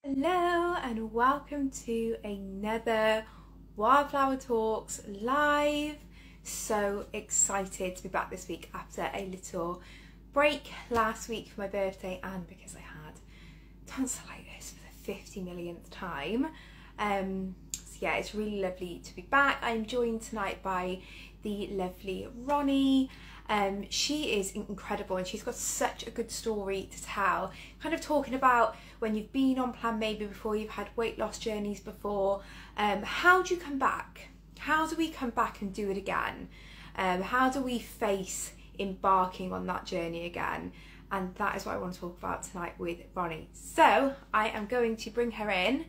Hello and welcome to another Wildflower Talks live. So excited to be back this week after a little break last week for my birthday and because I had tonsillitis for the 50 millionth time. So yeah, it's really lovely to be back. I'm joined tonight by the lovely Ronnie. She is incredible and she's got such a good story to tell, kind of talking about when you've been on plan maybe before, you've had weight loss journeys before, how do you come back? How do we come back and do it again? How do we face embarking on that journey again? And that is what I want to talk about tonight with Ronnie. So I am going to bring her in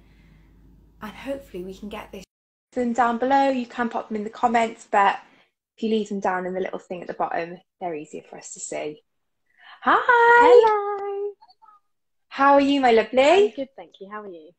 and hopefully we can get this. Them down below, you can pop them in the comments, but if you leave them down in the little thing at the bottom, they're easier for us to see. Hi! Hello! How are you, my lovely? I'm good, thank you. How are you?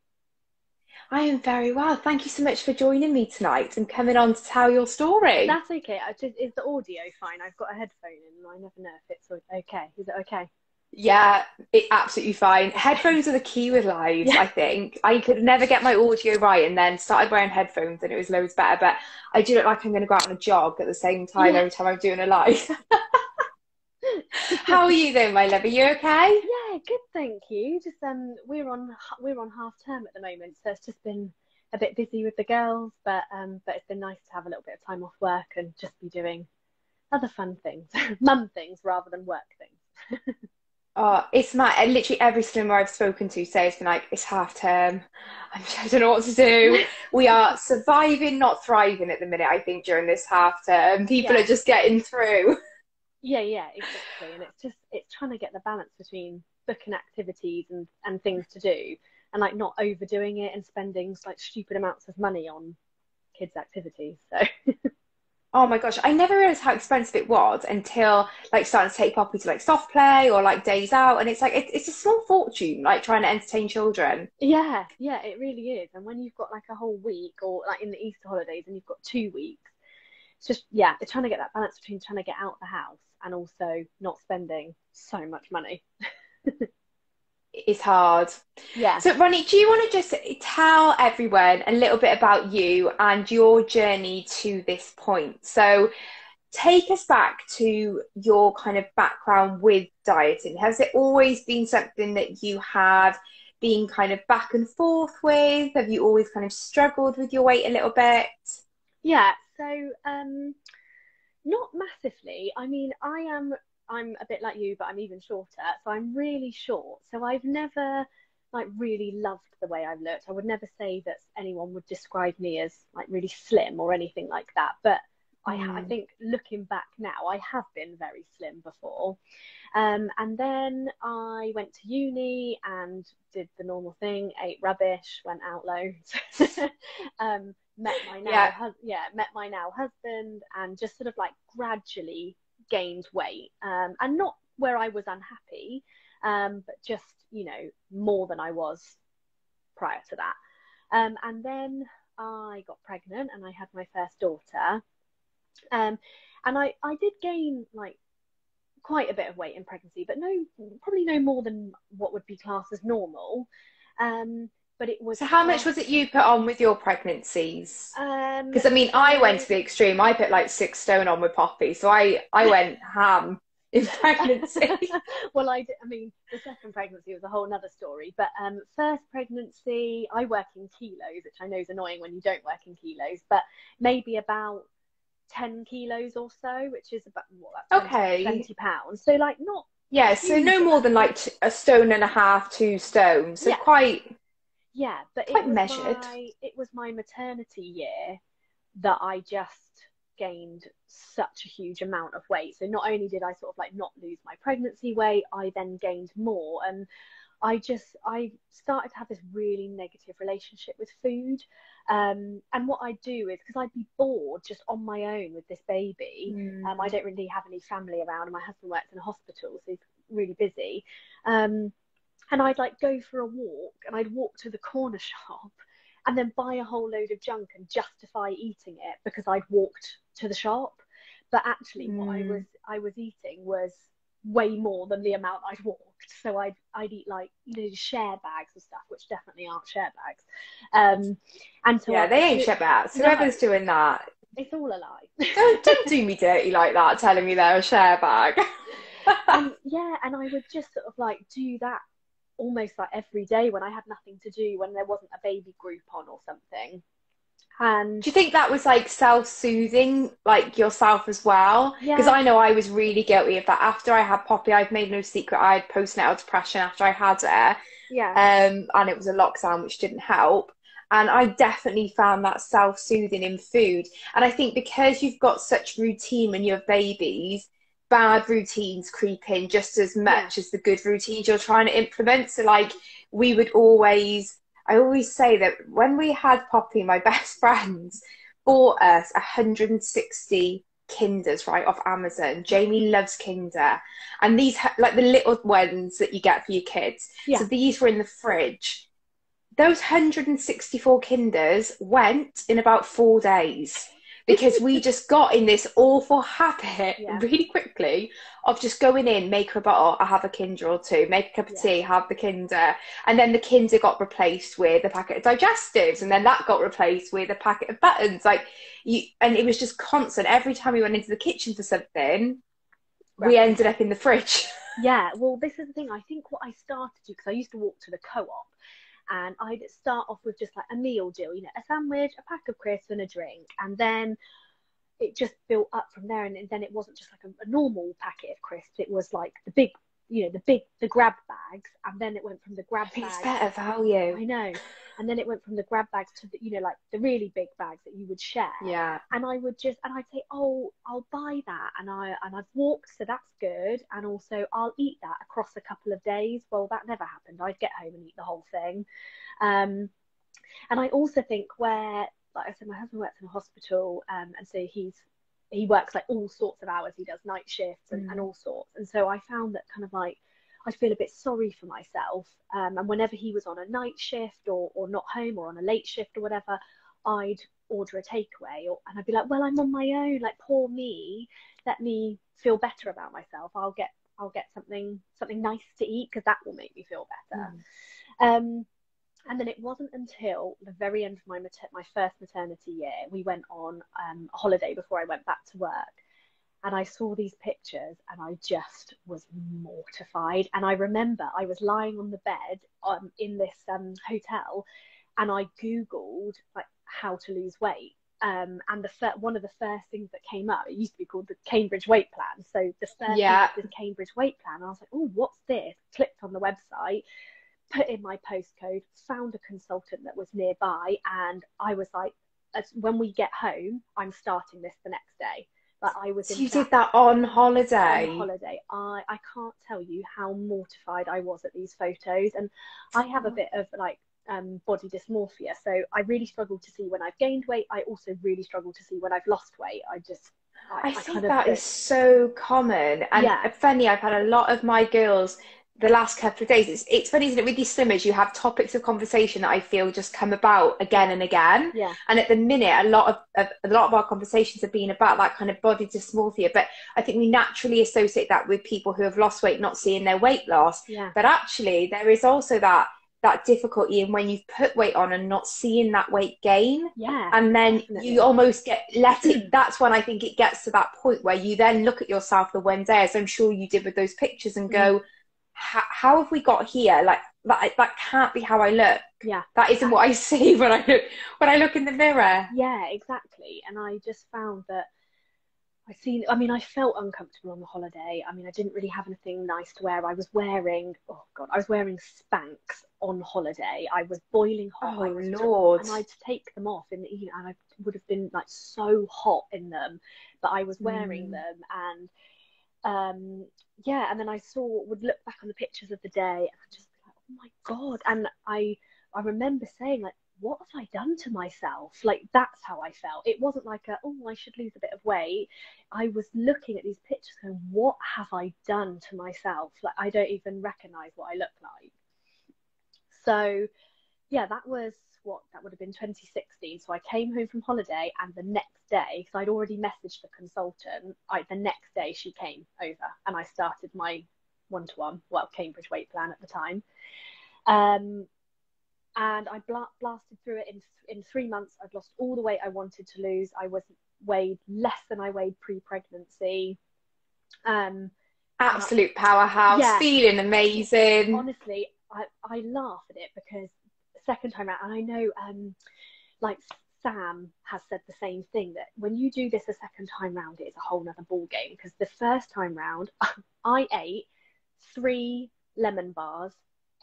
I am very well. Thank you so much for joining me tonight and coming on to tell your story. That's okay. Is the audio fine? I've got a headphone in and I never know if it's okay. Is it okay? Yeah, it's absolutely fine. Headphones are the key with lives, I think. I could never get my audio right and then started wearing headphones and it was loads better. But I do look like I'm going to go out on a jog at the same time every time I'm doing a live. How are you though, my love? Are you okay? Yeah, good, thank you. Just we're on half term at the moment, so it's just been a bit busy with the girls, but it's been nice to have a little bit of time off work and just be doing other fun things, mum things rather than work things. Oh, it's mad. Literally every swimmer I've spoken to says, like, it's half term. I don't know what to do. We are surviving, not thriving at the minute, I think, during this half term. People are just getting through. Yeah, exactly. And it's trying to get the balance between booking activities and things to do and like not overdoing it and spending like stupid amounts of money on kids' activities. So Oh my gosh, I never realised how expensive it was until like starting to take Poppy to like soft play or like days out, and it's like it's a small fortune like trying to entertain children. yeah, it really is. And when you've got like a whole week or like in the Easter holidays and you've got 2 weeks, it's just it's trying to get that balance between trying to get out the house and also not spending so much money. It's hard. Yeah. So, Ronnie, do you want to just tell everyone a little bit about you and your journey to this point? So, take us back to your kind of background with dieting. Has it always been something that you have been kind of back and forth with? Have you always kind of struggled with your weight a little bit? Yeah, so not massively. I mean, I'm a bit like you, but I'm even shorter. So I'm really short. So I've never like really loved the way I've looked. I would never say that anyone would describe me as like really slim or anything like that. But I think looking back now, I have been very slim before. And then I went to uni and did the normal thing, ate rubbish, went out loads. Met my now husband and just sort of like gradually gained weight, and not where I was unhappy, but just more than I was prior to that. And then I got pregnant and I had my first daughter, and I did gain like quite a bit of weight in pregnancy, but probably no more than what would be classed as normal. But it was. So how much was it you put on with your pregnancies? Because I mean, So I went to the extreme. I put like 6 stone on with Poppy, so I went ham in pregnancy. Well, I mean, the second pregnancy was a whole nother story. But first pregnancy, I work in kilos, which I know is annoying when you don't work in kilos, but maybe about 10 kilos or so, which is about what, 20 pounds. So like not. Yeah, so no more than like a stone and a half, 2 stones. So quite. Yeah, but quite measured. It was my maternity year that I just gained such a huge amount of weight. So not only did I sort of like not lose my pregnancy weight, I then gained more. And I started to have this really negative relationship with food. And what I do is, because I'd be bored just on my own with this baby, I don't really have any family around, and my husband works in a hospital, so he's really busy. And I'd like go for a walk and I'd walk to the corner shop and then buy a whole load of junk and justify eating it because I'd walked to the shop. But actually what I was eating was way more than the amount I'd walked. So I'd eat like, you know, share bags of stuff, which definitely aren't share bags. And so Yeah, they ain't shit bags. no, Whoever's doing that, it's all a lie. don't do me dirty like that, telling me they're a share bag. Yeah, and I would just sort of like do that almost like every day when I had nothing to do, when there wasn't a baby group on or something. And Do you think that was like self-soothing, like yourself as well? Because yeah, I know I was really guilty of that. After I had Poppy, I've made no secret I had postnatal depression after I had her. yeah, And it was a lockdown, which didn't help. And I definitely found that self-soothing in food. And I think because you've got such routine when you have babies, bad routines creep in just as yeah, much as the good routines you're trying to implement. So like we would always, I always say that when we had Poppy, my best friends bought us 160 Kinders right off Amazon. Jamie loves Kinder, and these like the little ones that you get for your kids. yeah. So these were in the fridge. Those 164 Kinders went in about 4 days because we just got in this awful habit Yeah, really quickly of just going in, make her a bottle, I have a Kinder or two, make a cup of yeah, tea, have the Kinder. And then the Kinder got replaced with a packet of digestives, and then that got replaced with a packet of buttons. Like and it was just constant. Every time we went into the kitchen for something, we grabbing ended it. up in the fridge. Yeah, well, this is the thing. I think what I started to, because I used to walk to the co-op, and I'd start off with just like a meal deal, you know, a sandwich, a pack of crisps, and a drink, and then it just built up from there. And then it wasn't just like a normal packet of crisps; it was like the big, you know, the grab bags, and then it went from the grab It's bags. better value. I know. And then it went from the grab bags to the, you know, like the really big bags that you would share. Yeah. And I'd say, oh, I'll buy that. And I've walked, so that's good. And also I'll eat that across a couple of days. Well, that never happened. I'd get home and eat the whole thing. Um, and I also think where, like I said, my husband works in a hospital, and so he works like all sorts of hours. He does night shifts and all sorts. And so I found that kind of like I'd feel a bit sorry for myself. And whenever he was on a night shift or not home or on a late shift or whatever, I'd order a takeaway, and I'd be like, well, I'm on my own, like poor me. Let me feel better about myself. I'll get something nice to eat because that will make me feel better. Um, and then it wasn't until the very end of my first maternity year, we went on a holiday before I went back to work. And I saw these pictures and I just was mortified. And I remember I was lying on the bed in this hotel, and I Googled like how to lose weight. And one of the first things that came up, it used to be called the Cambridge Weight Plan. So the first thing was this Cambridge Weight Plan. And I was like, oh, what's this? Clicked on the website, put in my postcode, found a consultant that was nearby, and I was like, when we get home, I'm starting this the next day. But I was So you did that on holiday? On holiday. I can't tell you how mortified I was at these photos. And I have a bit of like body dysmorphia. So I really struggle to see when I've gained weight. I also really struggle to see when I've lost weight. I think kind of that is so common. And funny, I've had a lot of my girls the last couple of days. It's funny, isn't it? With these slimmers, you have topics of conversation that I feel just come about again and again. Yeah. And at the minute, a lot of our conversations have been about that kind of body dysmorphia. But I think we naturally associate that with people who have lost weight, not seeing their weight loss. Yeah. But actually, there is also that difficulty in when you've put weight on and not seeing that weight gain. Yeah. And then definitely. you almost let it, that's when I think it gets to that point where you then look at yourself the one day, as I'm sure you did with those pictures, and go, how have we got here? Like that can't be how I look. Yeah. That isn't what I see when I look in the mirror. Yeah, exactly. And I just found that I felt uncomfortable on the holiday. I mean, I didn't really have anything nice to wear. I was wearing Spanx on holiday. I was boiling hot. Oh, Lord. And I'd take them off and I would have been like so hot in them, but I was wearing them. And and then I would look back on the pictures of the day and I'd just be like, oh my God. And I remember saying like, what have I done to myself? Like, that's how I felt. It wasn't like I should lose a bit of weight. I was looking at these pictures going, what have I done to myself? Like, I don't even recognize what I look like. So yeah, that was that would have been 2016. So I came home from holiday, and the next day, because I'd already messaged the consultant, the next day she came over and I started my one-to-one, well, Cambridge weight plan at the time. And I blasted through it in 3 months. I'd lost all the weight I wanted to lose. I was weighed less than I weighed pre-pregnancy. Absolute powerhouse, yeah, feeling amazing. Honestly, I laugh at it because the second time around, and I know like Sam has said the same thing, that when you do this a second time round, it is a whole nother ball game. Because the first time round, I ate 3 lemon bars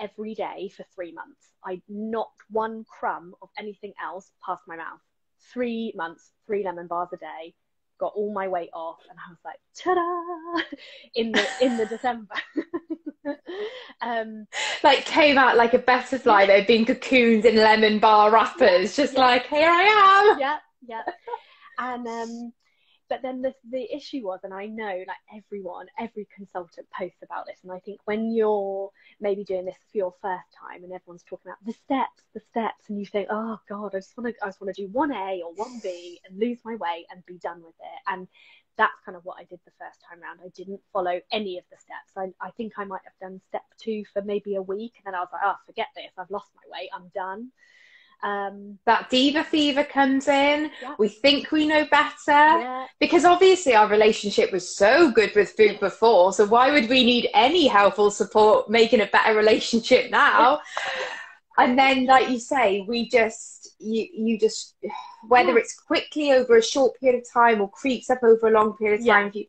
every day for 3 months. I knocked 1 crumb of anything else past my mouth. 3 months, 3 lemon bars a day, got all my weight off, and I was like, ta-da! in the December. Like came out like a butterfly that had been cocooned in lemon bar wrappers, just like, here I am. Yeah. And but then the issue was, and I know like every consultant posts about this, and I think when you're maybe doing this for your first time and everyone's talking about the steps, and you think, oh God, I just want to do 1A or 1B and lose my weight and be done with it. And that's kind of what I did the first time round. I didn't follow any of the steps. I think I might have done step 2 for maybe a week, and then I was like, oh, forget this, I've lost my weight, I'm done. That diva fever comes in. We think we know better, because obviously our relationship was so good with food before, so why would we need any helpful support making a better relationship now? And then, like you say, we just you just, whether it's quickly over a short period of time or creeps up over a long period of time, if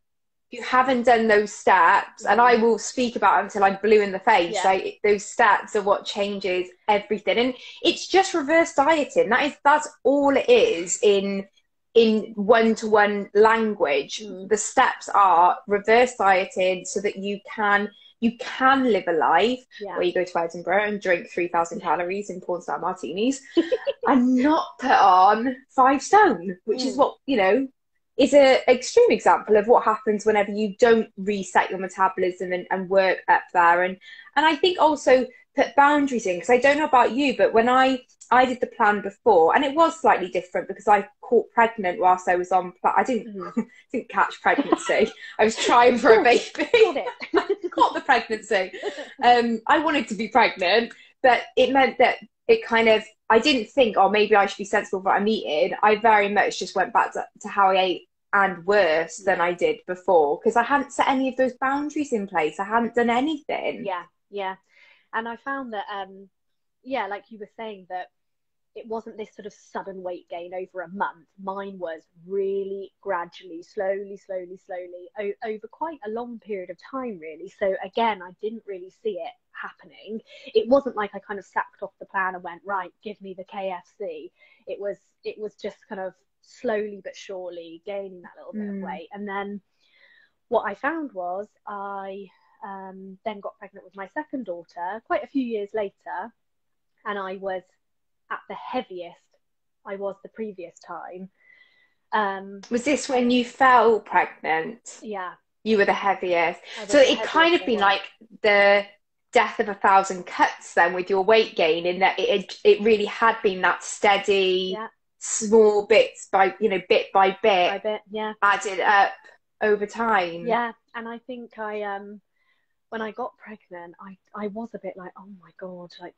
you haven't done those steps, and I will speak about it until I'm blue in the face, like those steps are what changes everything. And it's just reverse dieting. That's all it is in one-to-one language. The steps are reverse dieting so that you can live a life where you go to Edinburgh and drink 3,000 calories in porn star martinis and not put on 5 stone, which is what, you know, is an extreme example of what happens whenever you don't reset your metabolism and work up there. And I think also put boundaries in, because I don't know about you, but when I did the plan before, and it was slightly different because I caught pregnant whilst I was on I didn't catch pregnancy. I was trying for a baby. Caught the pregnancy. I wanted to be pregnant, but it meant that it kind of, I didn't think, oh, maybe I should be sensible of what I'm eating. I very much just went back to how I ate, and worse than I did before, because I hadn't set any of those boundaries in place. I hadn't done anything. Yeah. And I found that, like you were saying, that it wasn't this sort of sudden weight gain over a month. Mine was really gradually, slowly, over quite a long period of time, really. So again, I didn't really see it happening. It wasn't like I kind of sacked off the plan and went, right, give me the KFC. It was just kind of slowly but surely gaining that little bit of weight. And then what I found was I then got pregnant with my second daughter quite a few years later, and I was at the heaviest I was the previous time. Was this when you fell pregnant? Yeah. You were the heaviest. So it kind of been like the death of 1,000 cuts then with your weight gain, in that it really had been that steady, small bits by, you know, bit by bit, added up over time. Yeah. And I think when I got pregnant, I was a bit like, oh my God, like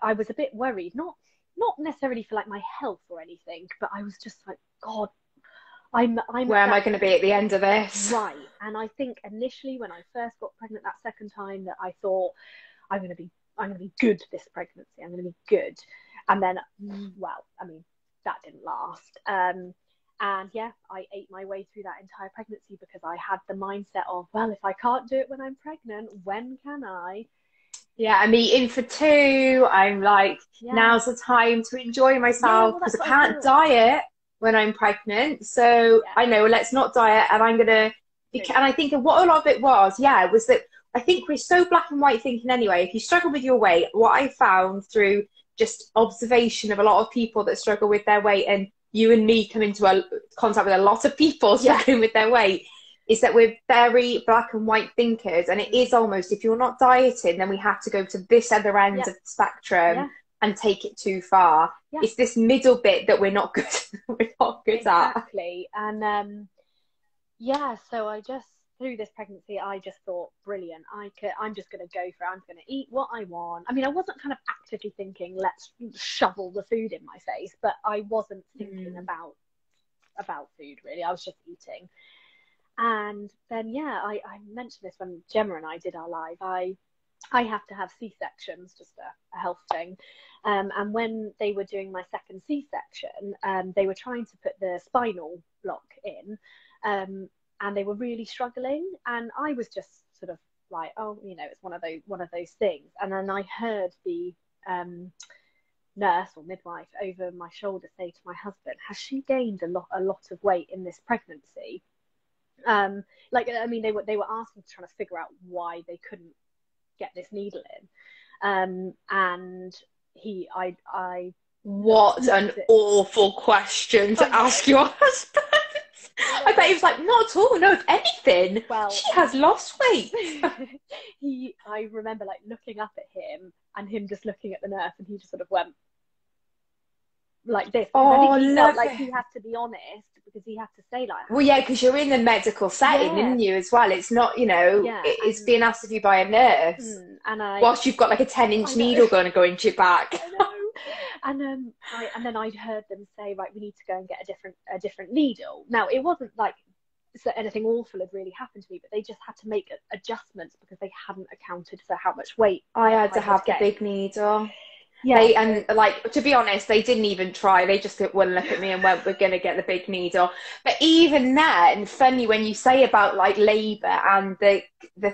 I was a bit worried, not necessarily for like my health or anything, but I was just like, God, I'm where am I going to be at the end of this? Right. And I think initially when I first got pregnant that second time, that I thought I'm going to be good this pregnancy. I'm going to be good. And then, well, I mean, that didn't last. And yeah, I ate my way through that entire pregnancy because I had the mindset of, well, if I can't do it when I'm pregnant, when can I? Yeah, I'm eating for 2. I'm like, now's the time to enjoy myself, because I can't diet when I'm pregnant. So I know, let's not diet, and I'm going to... And I think what a lot of it was that I think we're so black and white thinking anyway. If you struggle with your weight, what I found through just observation of a lot of people that struggle with their weight, and you and me come into contact with a lot of people struggling with their weight, is that we're very black and white thinkers. And it is almost, if you're not dieting, then we have to go to this other end of the spectrum and take it too far. Yeah. It's this middle bit that we're not good at. Exactly. And yeah, so I just, through this pregnancy, I just thought, brilliant. I'm just going to go for it. I'm going to eat what I want. I mean, I wasn't kind of actively thinking, let's shovel the food in my face, but I wasn't thinking about food really. I was just eating. And then, yeah, I mentioned this when Gemma and I did our live. I have to have C-sections, just a health thing. And when they were doing my second C-section, they were trying to put the spinal block in, and they were really struggling. And I was just sort of like, oh, you know, it's one of those things. And then I heard the nurse or midwife over my shoulder say to my husband, has she gained a lot of weight in this pregnancy? Like, I mean, they were asking, trying to figure out why they couldn't get this needle in. And I what an awful question to ask your husband. I bet he was like, not at all, no, if anything, well, she has lost weight. I remember like looking up at him and him just looking at the nurse, and he just sort of went like this. Oh, I think he felt like he had to be honest, because he had to say like, well, yeah, because you're in the medical setting, isn't you, as well? It's not, you know, it's being asked of you by a nurse, and whilst you've got like a 10-inch needle going to go into your back. I know. And then I'd heard them say, right, we need to go and get a different needle. Now, it wasn't like so anything awful had really happened to me, but they just had to make adjustments because they hadn't accounted for how much weight I had to have the big needle. Yeah, and like, to be honest, they didn't even try. They just wouldn't look at me and went, we're going to get the big needle. But even then, funny when you say about like labour and the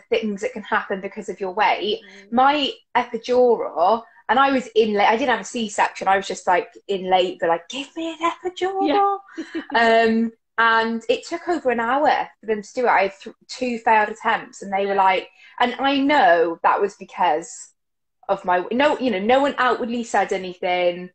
things that can happen because of your weight, my epidural, and I was I didn't have a C-section. I was just like in labour, like, give me an epidural. Yeah. And it took over an hour for them to do it. I had 2 failed attempts, and they were like, and I know that was because of my, no one outwardly said anything,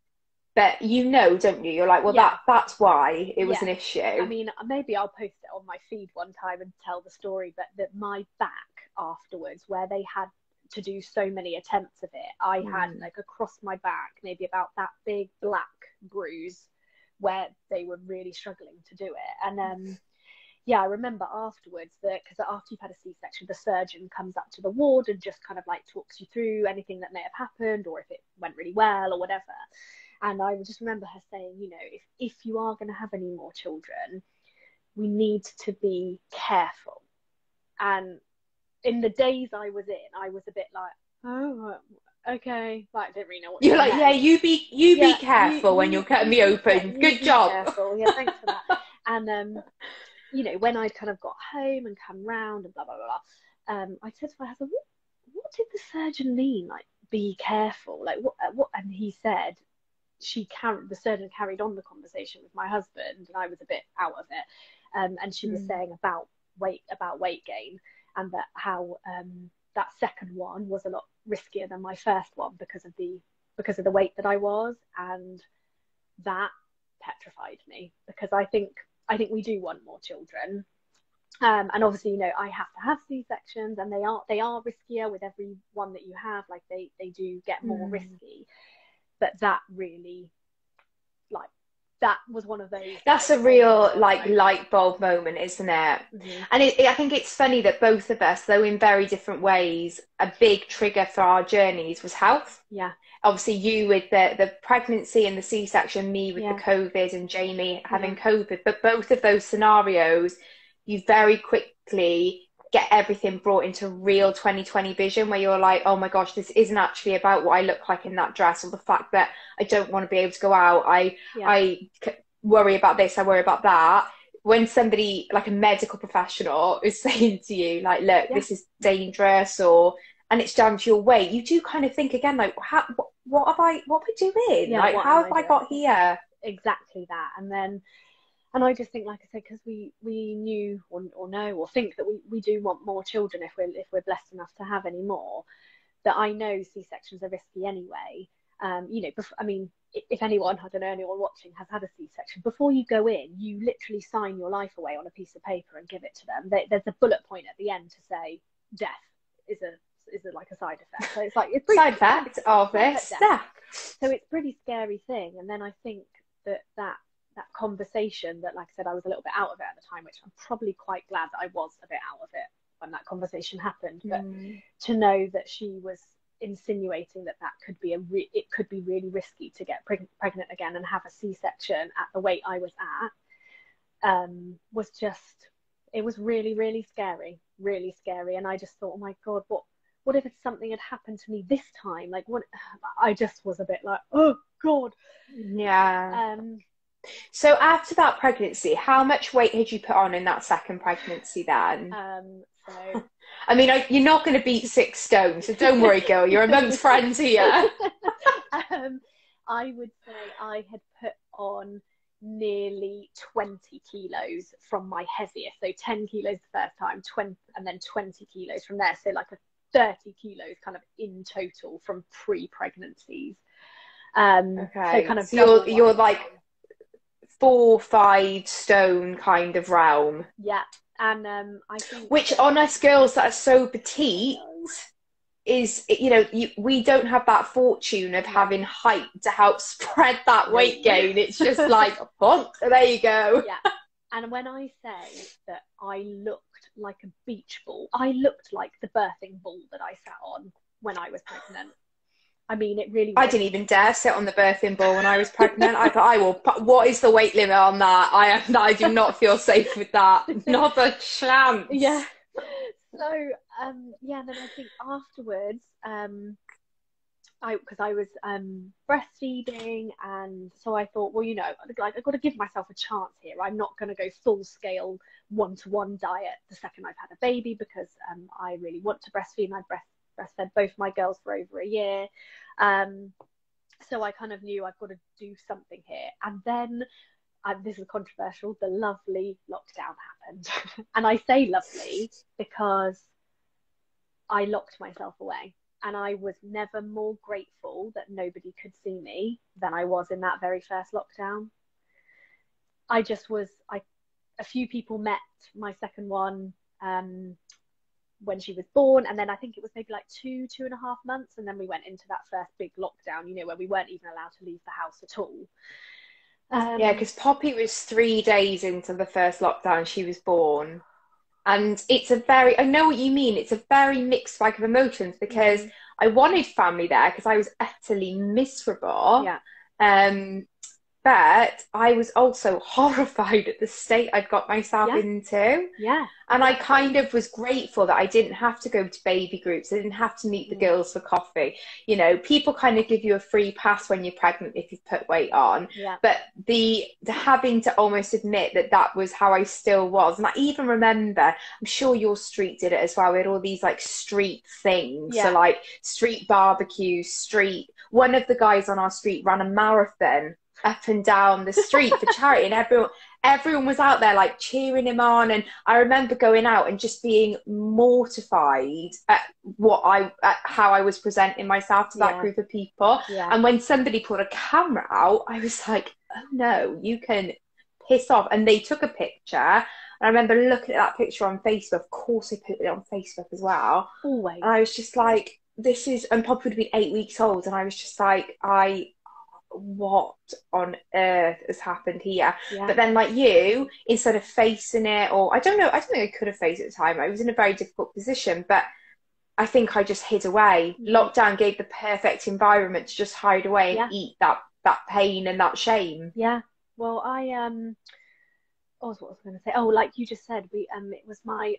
but don't you? You're like, well, that's why it was an issue. I mean, maybe I'll post it on my feed one time and tell the story, but that my back afterwards, where they had to do so many attempts of it, I had like across my back maybe about that big black bruise where they were really struggling to do it. And I remember afterwards that, because after you've had a C-section, the surgeon comes up to the ward and just kind of like talks you through anything that may have happened, or if it went really well or whatever. And I just remember her saying, you know, if you are going to have any more children, we need to be careful. And in the days I was in, I was a bit like, oh, okay, like I didn't really know what. You're like, yeah, you be careful when you're cutting me open. Good job. Careful. Yeah, thanks for that. And you know, when I'd kind of got home and come round and blah blah blah, I said to my husband, what did the surgeon mean? Like, be careful. Like what? And he said, the surgeon carried on the conversation with my husband, and I was a bit out of it. And she was saying about weight gain, and that how that second one was a lot riskier than my first one because of the weight that I was, and that petrified me, because I think we do want more children, and obviously, you know, I have to have C-sections, and they are riskier with every one that you have. Like they do get more risky, but that really, like, that was one of those. That's a real like light bulb moment, isn't it? And I think it's funny that both of us, though in very different ways, a big trigger for our journeys was health. Yeah. Obviously, you with the pregnancy and the C-section, me with the COVID, and Jamie having COVID. But both of those scenarios, you very quickly get everything brought into real 2020 vision, where you're like, oh my gosh, this isn't actually about what I look like in that dress, or the fact that I don't want to be able to go out. I worry about this, I worry about that. When somebody like a medical professional is saying to you, like, look, this is dangerous, and it's down to your weight, you do kind of think again, like, what am I doing? Yeah, like, how have I got here? Exactly that. And I just think, like I said, because we knew or know or think that we do want more children if we're blessed enough to have any more, that I know C-sections are risky anyway. You know, I mean, if anyone watching has had a C-section, before you go in, you literally sign your life away on a piece of paper and give it to them. There's a bullet point at the end to say death is like a side effect. So it's like, it's side effect of this. So it's a pretty scary thing. And then I think that conversation that, like I said, I was a little bit out of it at the time, which I'm probably quite glad that I was a bit out of it when that conversation happened. But to know that she was insinuating that could be it could be really risky to get pregnant again and have a C-section at the weight I was at, was just, it was really, really scary, really scary. And I just thought, oh my God, what if something had happened to me this time? Like, what? I just was a bit like, oh God. Yeah. So after that pregnancy, how much weight had you put on in that second pregnancy then? So I mean, you're not going to beat 6 stone, so don't worry, girl. You're amongst friends here. I would say I had put on nearly 20 kilos from my heaviest. So 10 kilos the first time, 20, and then 20 kilos from there. So like a 30 kilos kind of in total from pre-pregnancies. Okay. So kind of you're like 4-5 stone kind of realm. Yeah. And I think which on us girls that are so petite is, you know, we don't have that fortune of having height to help spread that weight gain. It's just like, oh, there you go. Yeah. And when I say that I looked like a beach ball, I looked like the birthing ball that I sat on when I was pregnant. I mean, it really was. I didn't even dare sit on the birthing ball when I was pregnant. I thought, what is the weight limit on that? I do not feel safe with that. Not a chance. Yeah. So, yeah, and then I think afterwards, because I was breastfeeding, and so I thought, well, you know, like, I've got to give myself a chance here. I'm not going to go full scale 1-to-1 diet the second I've had a baby, because I really want to breastfeed. And I breastfed both my girls for over a year. So I kind of knew I've got to do something here. And then, this is controversial, the lovely lockdown happened. And I say lovely because I locked myself away. And I was never more grateful that nobody could see me than I was in that very first lockdown. I just was, a few people met my second one when she was born, and then I think it was maybe like 2.5 months, and then we went into that first big lockdown, you know, where we weren't even allowed to leave the house at all. Yeah, because Poppy was 3 days into the first lockdown, she was born. And it's I know what you mean, it's a very mixed bag of emotions, because I wanted family there because I was utterly miserable. Yeah. But I was also horrified at the state I'd got myself into. Yeah. And I kind of was grateful that I didn't have to go to baby groups. I didn't have to meet the girls for coffee. You know, people kind of give you a free pass when you're pregnant if you've put weight on. Yeah. But the having to almost admit that was how I still was. And I even remember, I'm sure your street did it as well. We had all these like street things. Yeah. So like street barbecues, one of the guys on our street ran a marathon up and down the street for charity, and everyone was out there like cheering him on. And I remember going out and just being mortified at how I was presenting myself to that group of people. Yeah. And when somebody put a camera out, I was like, oh no, you can piss off. And they took a picture, and I remember looking at that picture on Facebook. Of course I put it on Facebook as well. Always. And I was just like, and Poppy would have been 8 weeks old, and I was just like, what on earth has happened here? Yeah. But then, like you, instead of facing it, or I don't think I could have faced it at the time. I was in a very difficult position, but I think I just hid away. Lockdown gave the perfect environment to just hide away and eat that pain and that shame. Yeah. Well, what was I going to say? Oh, like you just said, it was my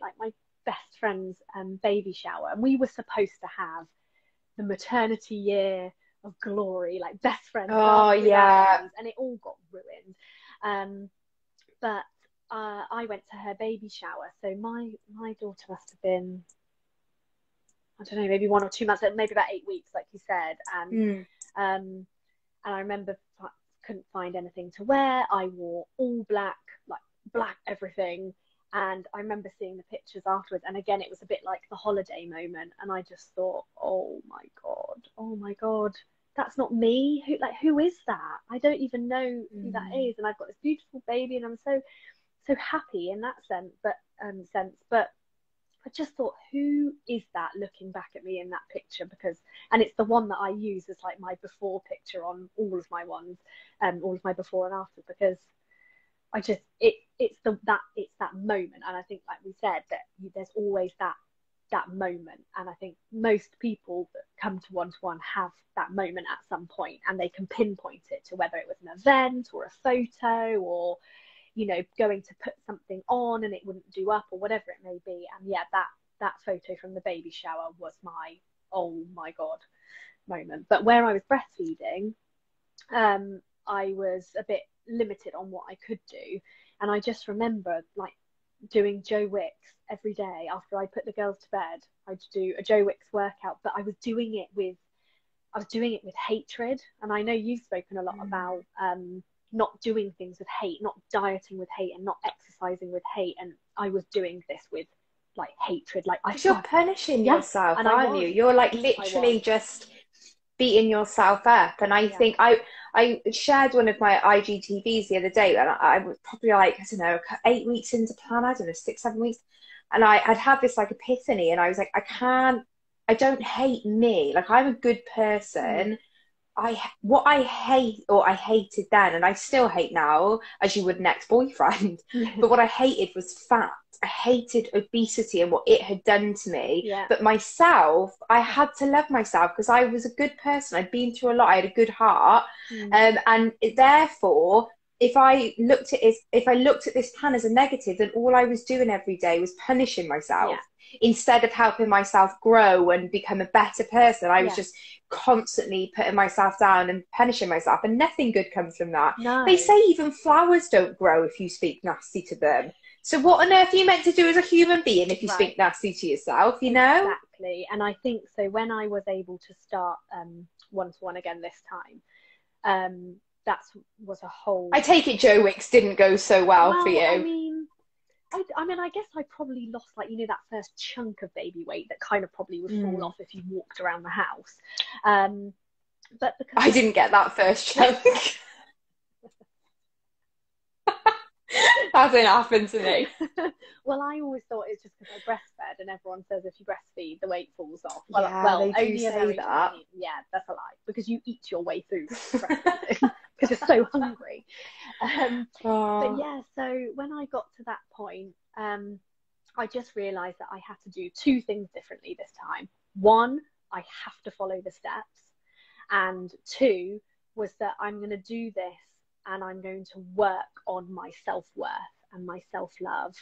best friend's baby shower, and we were supposed to have the maternity year of glory, like best friends. Oh yeah. And it all got ruined. But I went to her baby shower, so my daughter must have been, I don't know, maybe 1 or 2 months, maybe about 8 weeks, like you said. And I remember couldn't find anything to wear. I wore all black, like black everything. And I remember seeing the pictures afterwards, and again, it was a bit like the holiday moment. And I just thought, oh my God, that's not me. Who is that? I don't even know who that is. And I've got this beautiful baby, and I'm so happy in that sense. But I just thought, who is that looking back at me in that picture? Because, and it's the one that I use as like my before picture on all of my ones, all of my before and after, because I just, it's that moment. And I think, like we said, that there's always that moment. And I think most people that come to one-to-one have that moment at some point, and they can pinpoint it to whether it was an event or a photo, or, you know, going to put something on and it wouldn't do up, or whatever it may be. And yeah, that photo from the baby shower was my, oh my God, moment. But where I was breastfeeding, I was a bit limited on what I could do. And I just remember like doing Joe Wicks every day after I put the girls to bed. I'd do a Joe Wicks workout, but I was doing it with hatred. And I know you've spoken a lot about not doing things with hate, not dieting with hate, and not exercising with hate. And I was doing this with like hatred. Like, because you're punishing yourself, and aren't you? You're like literally just beating yourself up. And I think I shared one of my IGTVs the other day, and I was probably like, I don't know, 8 weeks into plan, I don't know, 6-7 weeks, and I'd had this like epiphany, and I was like, I don't hate me. Like, I'm a good person. What I hate, or I hated then, and I still hate now, as you would an ex-boyfriend, but what I hated was fat. I hated obesity and what it had done to me. But myself, I had to love myself because I was a good person. I'd been through a lot. I had a good heart. And therefore, if I looked at this plan as a negative, then all I was doing every day was punishing myself. Instead of helping myself grow and become a better person, I was just constantly putting myself down and punishing myself, and nothing good comes from that. They say even flowers don't grow if you speak nasty to them. So what on earth are you meant to do as a human being if you speak nasty to yourself, you know? Exactly. And I think so when I was able to start one-to-one again this time, that was a whole... I take it Joe Wicks didn't go so well for you. I mean, I guess I probably lost, like, you know, that first chunk of baby weight that kind of probably would fall off if you walked around the house. But because I didn't get that first chunk. That didn't happen to me. Well, I always thought it's just because I breastfed, and everyone says if you breastfeed, the weight falls off. Well, they do say that. Yeah, that's a lie, because you eat your way through breastfeeding because you're so hungry. But yeah, so when I got to that point, I just realised that I had to do 2 things differently this time. 1, I have to follow the steps, and 2 was that I'm going to do this, and I'm going to work on my self-worth and my self-love,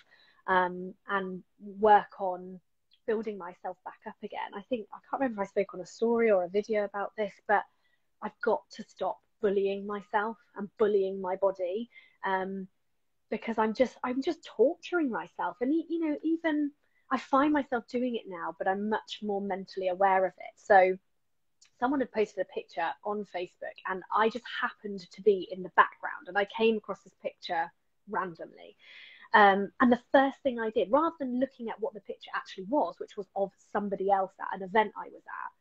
and work on building myself back up again. I think, I can't remember if I spoke on a story or a video about this, but I've got to stop bullying myself and bullying my body, because I'm just torturing myself. And, you know, even I find myself doing it now, but I'm much more mentally aware of it. So someone had posted a picture on Facebook, and I just happened to be in the background, and I came across this picture randomly. And the first thing I did, rather than looking at what the picture actually was, which was of somebody else at an event I was at,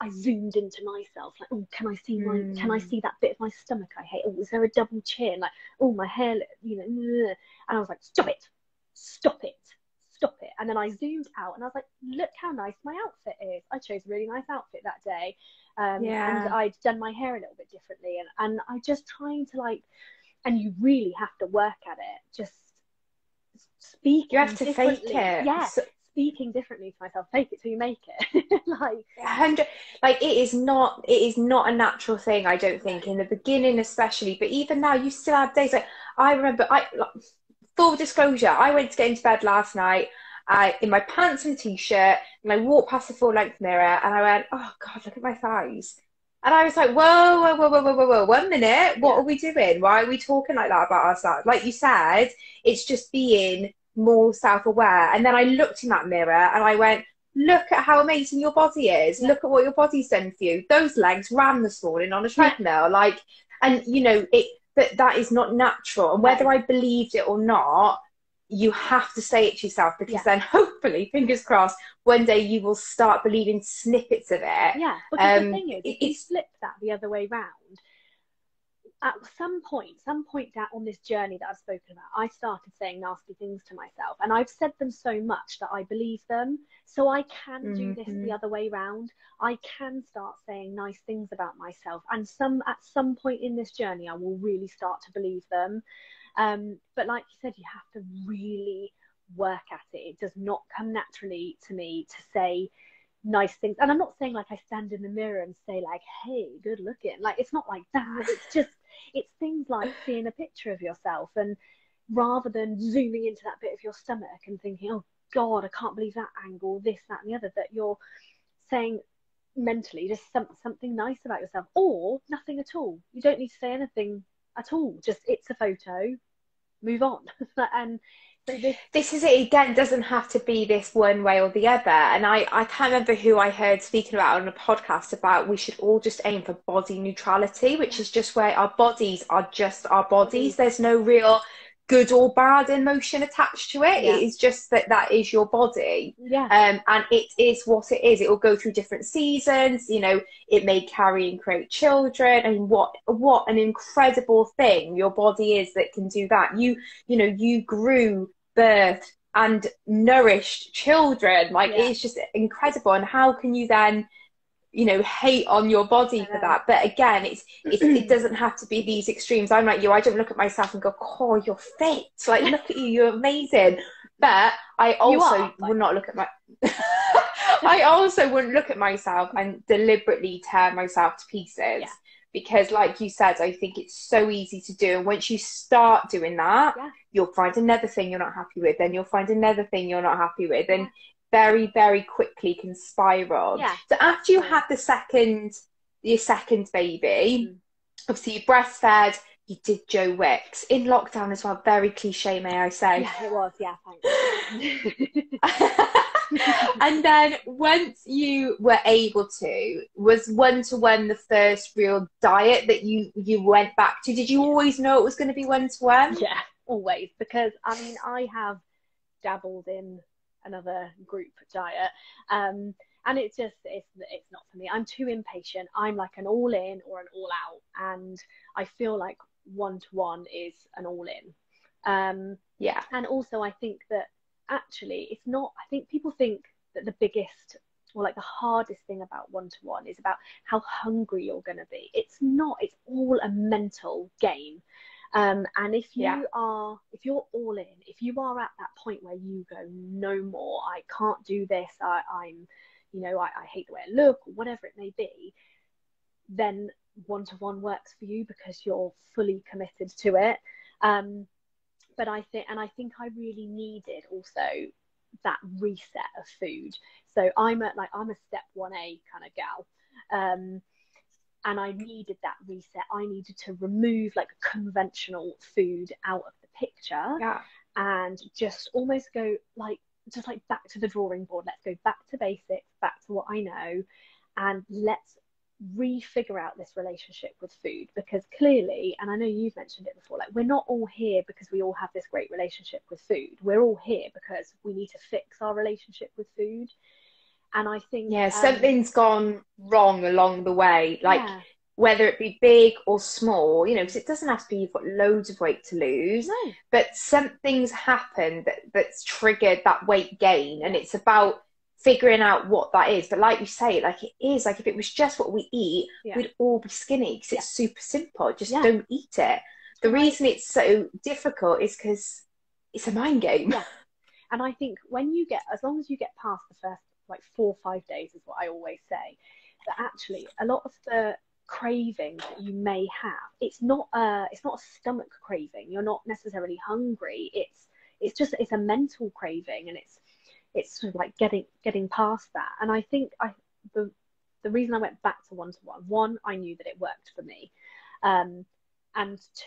I zoomed into myself, like, oh, can I see that bit of my stomach I hate? Oh, is there a double chin? Like, oh, my hair, you know, and I was like, stop it. And then I zoomed out, and I was like, look how nice my outfit is. I chose a really nice outfit that day. And I'd done my hair a little bit differently. And I just trying to, like, and you really have to work at it. Just speak. You have to fake it. Yeah. Speaking differently to myself, fake it till you make it. Like 100, like it is not a natural thing, I don't think, in the beginning especially, but even now you still have days. Like, I remember, full disclosure, I went to get into bed last night in my pants and t-shirt, and I walked past the full length mirror, and I went, oh God, look at my thighs. And I was like, whoa, 1 minute, what are we doing? Why are we talking like that about ourselves? Like you said, it's just being more self-aware. And then I looked in that mirror and I went, look at how amazing your body is. Look at what your body's done for you. Those legs ran this morning on a treadmill. Like, and you know, that is not natural. And whether I believed it or not, you have to say it to yourself, because then hopefully, fingers crossed, one day you will start believing snippets of it. Yeah, because the thing is, if you flip that the other way round, at some point down on this journey that I've spoken about, I started saying nasty things to myself, and I've said them so much that I believe them. So I can do this the other way round. I can start saying nice things about myself, and at some point in this journey, I will really start to believe them. But like you said, you have to really work at it. It does not come naturally to me to say nice things. And I'm not saying like I stand in the mirror and say like, hey, good looking. Like, it's not like that. It's things like seeing a picture of yourself, and rather than zooming into that bit of your stomach and thinking, oh God, I can't believe that angle, this, that, and the other, that you're saying mentally just something nice about yourself, or nothing at all. You don't need to say anything at all. Just, it's a photo, move on. And so this is it again. It doesn't have to be this one way or the other. And I can't remember who I heard speaking about on a podcast about we should all just aim for body neutrality, which is just where our bodies are just our bodies. There's no real good or bad emotion attached to it. It is just that is your body. And it is what it is. It will go through different seasons. You know, it may carry and create children. And what an incredible thing your body is that can do that. You know, you grew, birthed and nourished children. Like, it's just incredible. And how can you then, you know, hate on your body for that? But again, it doesn't have to be these extremes. I'm like you. I don't look at myself and go, oh, you're fit. Like, look at you, you're amazing. But I also would not look at my I also wouldn't look at myself and deliberately tear myself to pieces. Because like you said, I think it's so easy to do. And once you start doing that, you'll find another thing you're not happy with. Then you'll find another thing you're not happy with. And very, very quickly can spiral. So after you had your second baby, obviously you breastfed, you did Joe Wicks in lockdown as well. Very cliche, may I say? Yeah, it was. Yeah, thanks. And then once you were able to, was one-to-one the first real diet that you went back to? Did you always know it was going to be one-to-one? Yeah, always. Because I mean, I have dabbled in another group diet, and it's not for me. I'm too impatient. I'm like an all in or an all out, and I feel like one-to-one is an all in. And also I think that actually it's not. I think people think that the biggest or like the hardest thing about one-to-one is about how hungry you're going to be. It's not. It's all a mental game. And if you're all in, if you are at that point where you go, no more, I can't do this, I'm, you know, I hate the way I look, or whatever it may be, then one-to-one works for you because you're fully committed to it. But I think I really needed also that reset of food. So I'm a step 1A kind of gal. And I needed that reset. I needed to remove like conventional food out of the picture, and just almost go just back to the drawing board. Let's go back to basics, back to what I know, and let's re-figure out this relationship with food. Because clearly, and I know you've mentioned it before, like, we're not all here because we all have this great relationship with food. We're all here because we need to fix our relationship with food. And I think something's gone wrong along the way, like whether it be big or small, you know, because it doesn't have to be you've got loads of weight to lose, but something's happened that's triggered that weight gain, and it's about figuring out what that is. But like you say, like, it is like, if it was just what we eat, we'd all be skinny, because it's super simple. Just don't eat it. The reason it's so difficult is because it's a mind game. And I think as long as you get past the first like 4 or 5 days, is what I always say, that actually a lot of the cravings that you may have, it's not a stomach craving. You're not necessarily hungry. It's a mental craving, and it's sort of like getting past that. And I think the reason I went back to one, I knew that it worked for me, and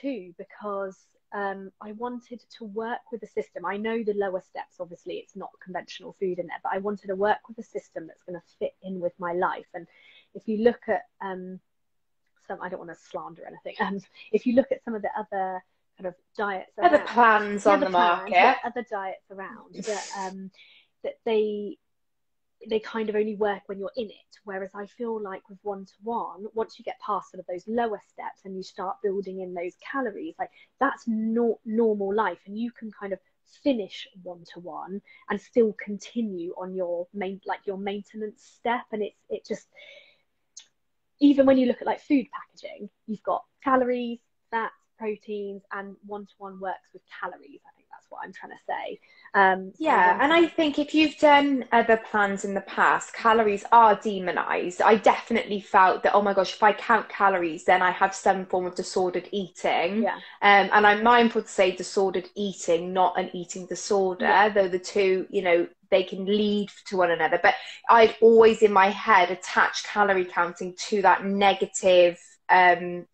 2, because I wanted to work with a system. I know the lower steps, obviously it's not conventional food in there, but I wanted to work with a system that's going to fit in with my life. And if you look at I don't want to slander anything, if you look at some of the other kind of diets, other plans on the market, other diets around, that they they kind of only work when you're in it. Whereas I feel like with one-to-one, once you get past sort of those lower steps and you start building in those calories, like that's not normal life, and you can kind of finish one-to-one and still continue on your your maintenance step. And it just, even when you look at like food packaging, you've got calories, fats, proteins, and one-to-one works with calories. I think that's what I'm trying to say. Yeah, and I think if you've done other plans in the past, calories are demonized. I definitely felt that, oh my gosh, if I count calories, then I have some form of disordered eating. Yeah. And I'm mindful to say disordered eating, not an eating disorder, though the two, you know, they can lead to one another. But I'd always in my head attached calorie counting to that negative kind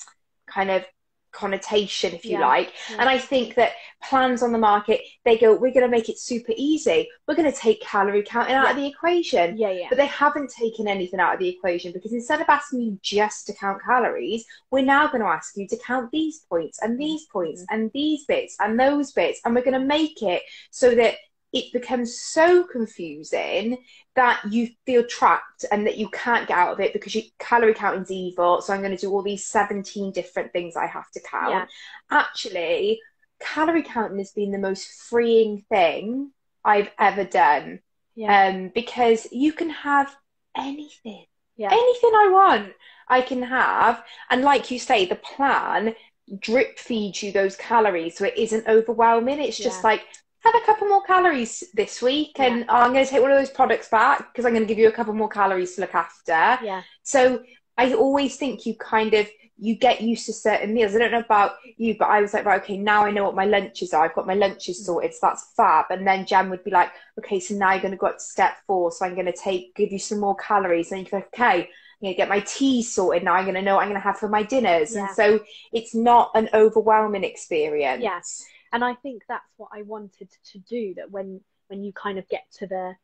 of connotation, if you like. And I think that plans on the market, they go, we're going to make it super easy, we're going to take calorie counting out of the equation. But they haven't taken anything out of the equation, because instead of asking you just to count calories, we're now going to ask you to count these points and these points and these bits and those bits, and we're going to make it so that it becomes so confusing that you feel trapped and that you can't get out of it, because calorie counting's evil, so I'm going to do all these 17 different things I have to count. Actually, calorie counting has been the most freeing thing I've ever done. Because you can have anything. Anything I want, I can have. And like you say, the plan drip feeds you those calories, so it isn't overwhelming. It's just like, have a couple more calories this week, and I'm going to take one of those products back because I'm going to give you a couple more calories to look after. So I always think you get used to certain meals. I don't know about you, but I was like, right, okay, now I know what my lunches are. I've got my lunches sorted, so that's fab. And then Jen would be like, okay, so now you're going to go up to step 4, so I'm going to give you some more calories. And you're like, okay, I'm going to get my tea sorted. Now I'm going to know what I'm going to have for my dinners. And so it's not an overwhelming experience. And I think that's what I wanted to do, that when you kind of get to the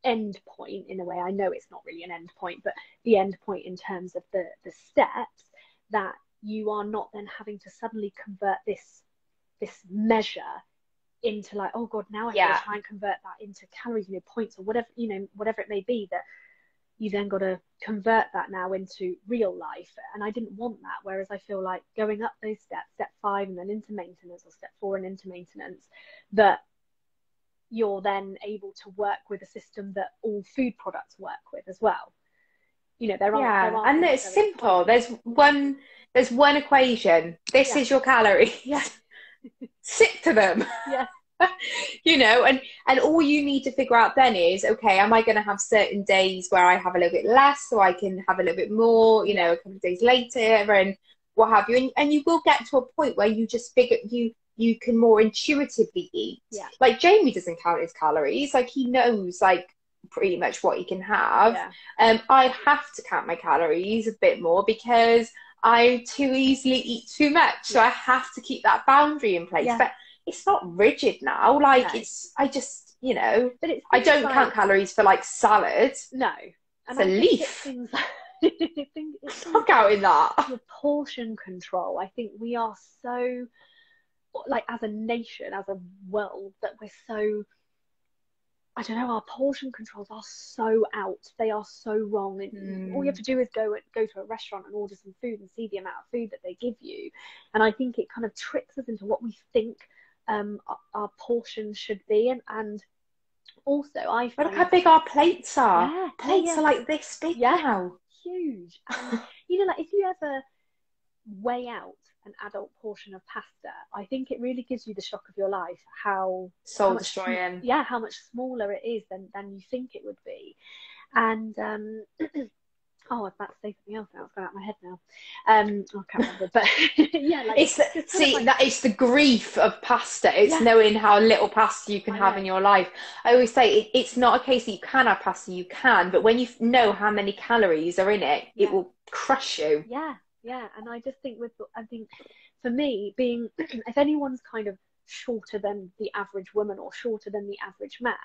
end point, in a way, I know it's not really an end point, but the end point in terms of the steps, that you are not then having to suddenly convert this measure into like, oh God, now I have to try and convert that into calories, points or whatever, whatever it may be, that you then got to convert that now into real life. And I didn't want that. Whereas I feel like going up those steps, step 5 and then into maintenance, or step 4 and into maintenance, that you're then able to work with a system that all food products work with as well. There are and it's simple. There's one equation. This is your calories. Stick to them. And all you need to figure out then is, okay, am I going to have certain days where I have a little bit less, so I can have a little bit more, a couple of days later, and what have you. And you will get to a point where you just figure you can more intuitively eat. Like Jamie doesn't count his calories. Like, he knows like pretty much what he can have. I have to count my calories a bit more because I too easily eat too much. So I have to keep that boundary in place. But it's not rigid now. Like, I just, but I don't count calories for like salad. No. It's a leaf. It's not counting that. The portion control. I think we are so, like, as a nation, as a world, that we're so, I don't know, our portion controls are so out. They are so wrong. And all you have to do is go to a restaurant and order some food and see the amount of food that they give you. And I think it kind of tricks us into what we think our portions should be. And also, I find, look how big our plates are. Plates are like this big now. Huge. And, like, if you ever weigh out an adult portion of pasta, I think it really gives you the shock of your life how soul destroying. How much smaller it is than you think it would be. And I was about to say something else now. It's gone out of my head now. I can't remember. But like, it's the grief of pasta. It's knowing how little pasta you can have in your life. I always say it's not a case that you can have pasta. You can, but when you know how many calories are in it, it will crush you. And I just think for me, being, if anyone's kind of shorter than the average woman or shorter than the average man,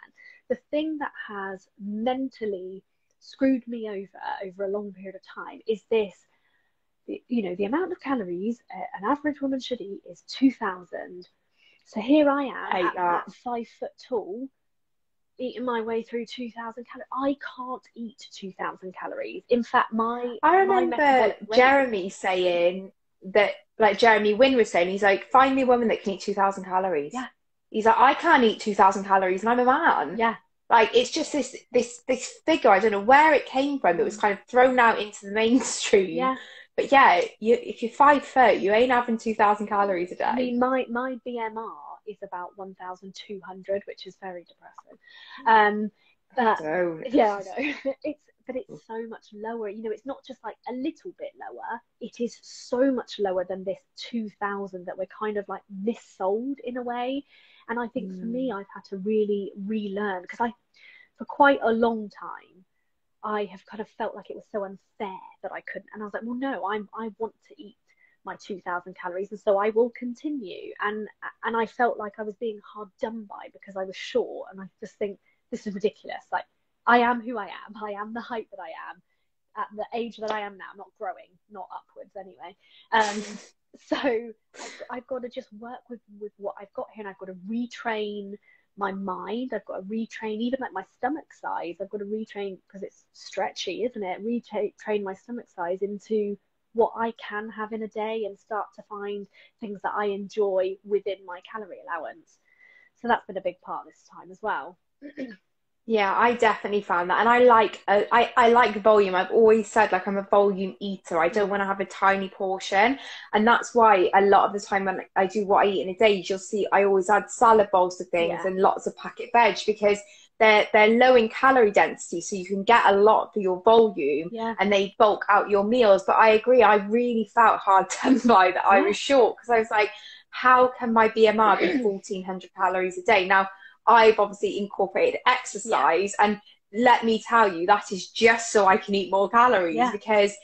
the thing that has mentally screwed me over a long period of time is this, the amount of calories an average woman should eat is 2,000. So here I am at 5 foot tall, eating my way through 2,000 calories. I can't eat 2,000 calories. In fact, I my remember metabolic rate. Jeremy saying that, like Jeremy Wynn was saying, he's like, find me a woman that can eat 2,000 calories. Yeah, He's like, I can't eat 2,000 calories and I'm a man. yeah, Like, it's just this figure, I don't know where it came from, that was kind of thrown out into the mainstream. yeah. But yeah, if you're 5 foot, you ain't having 2,000 calories a I day. mean, my BMR is about 1,200, which is very depressing. But So, yeah, I know. It's so much lower. You know, it's not just like a little bit lower. It is so much lower than this 2,000 that we're kind of like missold in a way. And I think for me, I've had to really relearn, because for quite a long time, I have kind of felt like it was so unfair that I couldn't. And I was like, well, no, I want to eat my 2,000 calories, and so I will continue. And I felt like I was being hard done by because I was short. And I just think this is ridiculous. Like, I am who I am. I am the height that I am at the age that I am now. I'm not growing, not upwards anyway. So I've got to just work with what I've got here, and I've got to retrain my mind. I've got to retrain even like my stomach size. I've got to retrain, because it's stretchy, isn't it? Retrain my stomach size into what I can have in a day, and start to find things that I enjoy within my calorie allowance. So that's been a big part this time as well. yeah, I definitely found that, and I like volume. I've always said, like, I'm a volume eater. I don't want to have a tiny portion, and that's why a lot of the time when I do what I eat in a day, you'll see I always add salad bowls to things and lots of packet veg, because they're low in calorie density, so you can get a lot for your volume, and they bulk out your meals. But I agree, I really felt hard done by that. I was short, because I was like, how can my BMR be 1,400 calories a day? Now, I've obviously incorporated exercise, and let me tell you, that is just so I can eat more calories, because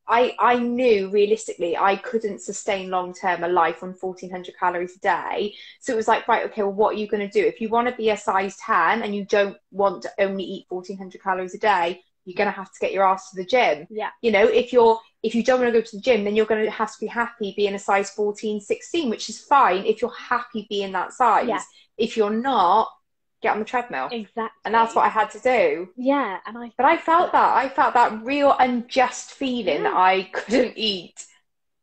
I knew realistically I couldn't sustain long term a life on 1,400 calories a day. So it was like, right, okay, well, what are you going to do? If you want to be a size 10 and you don't want to only eat 1,400 calories a day, you're going to have to get your ass to the gym. You know, if you don't want to go to the gym, then you're going to have to be happy being a size 14, 16, which is fine if you're happy being that size. If you're not, get on the treadmill. Exactly. And that's what I had to do. Yeah. But I felt that real unjust feeling that I couldn't eat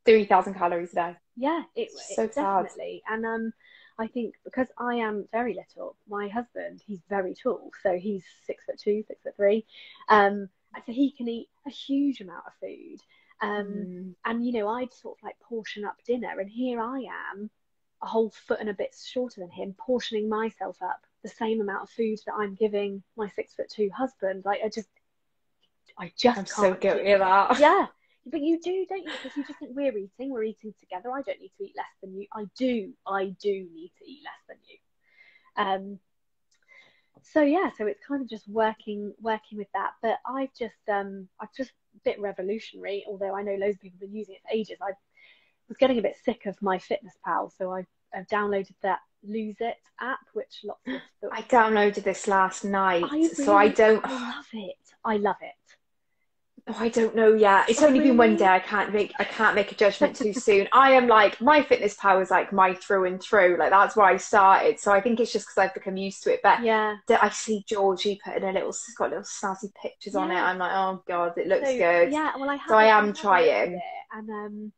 3,000 calories a day. Yeah, it's so definitely. And I think because I am very little, my husband, he's very tall, so he's 6'2", 6'3", and so he can eat a huge amount of food. And you know, I'd sort of like portion up dinner, and here I am, a whole foot and a bit shorter than him, portioning myself up the same amount of food that I'm giving my 6'2" husband. Like, I just I'm can't. so guilty of that. Yeah, but you do, don't you? Because you just think we're eating together. I don't need to eat less than you. I do need to eat less than you. So yeah, so it's kind of just working with that. But I've just a bit revolutionary, although I know loads of people have been using it for ages. I was getting a bit sick of my Fitness Pal, so I've downloaded that Lose It app, which lots of I downloaded this last night, I love it. Oh, I don't know yet. It's only been one day. I can't make a judgment too soon. I am like, my Fitness Pal is like my through and through. Like, that's where I started. So I think it's just because I've become used to it. But I see Georgie putting it's got little snazzy pictures on it. I'm like, oh God, it looks good. Yeah, well, I am trying. It, and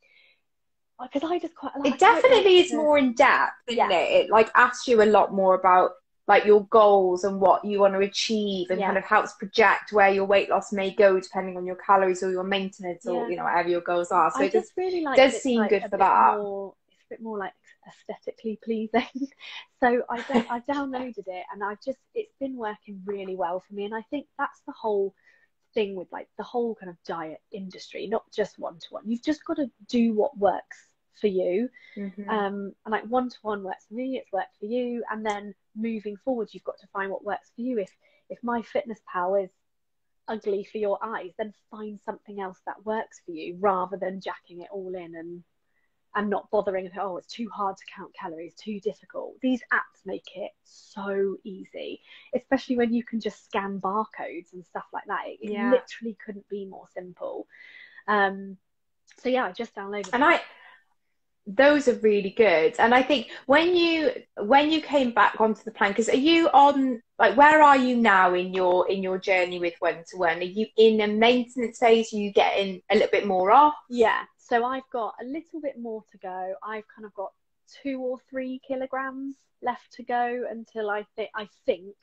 because I just quite like it. Definitely is more in depth, isn't it? It like asks you a lot more about like your goals and what you want to achieve, and kind of helps project where your weight loss may go depending on your calories or your maintenance or you know, whatever your goals are. So it just really does seem good for that. It's a bit more like aesthetically pleasing. So I downloaded it, and it's been working really well for me. And I think that's the whole thing with like the whole kind of diet industry, not just one-to-one. You've just got to do what works for you. And like one-to-one works for me, it's worked for you, and then moving forward you've got to find what works for you. If my Fitness Pal is ugly for your eyes, then find something else that works for you, rather than jacking it all in and not bothering. Oh, it's too hard to count calories, too difficult. These apps make it so easy, especially when you can just scan barcodes and stuff like that. It literally couldn't be more simple. So yeah, I just downloaded it. those are really good. And I think when you came back onto the plan, because are you on, like, where are you now in your journey with one to one? Are you in a maintenance phase? Are you getting a little bit more off? Yeah, so I've got a little bit more to go. I've kind of got 2 or 3 kilograms left to go until I think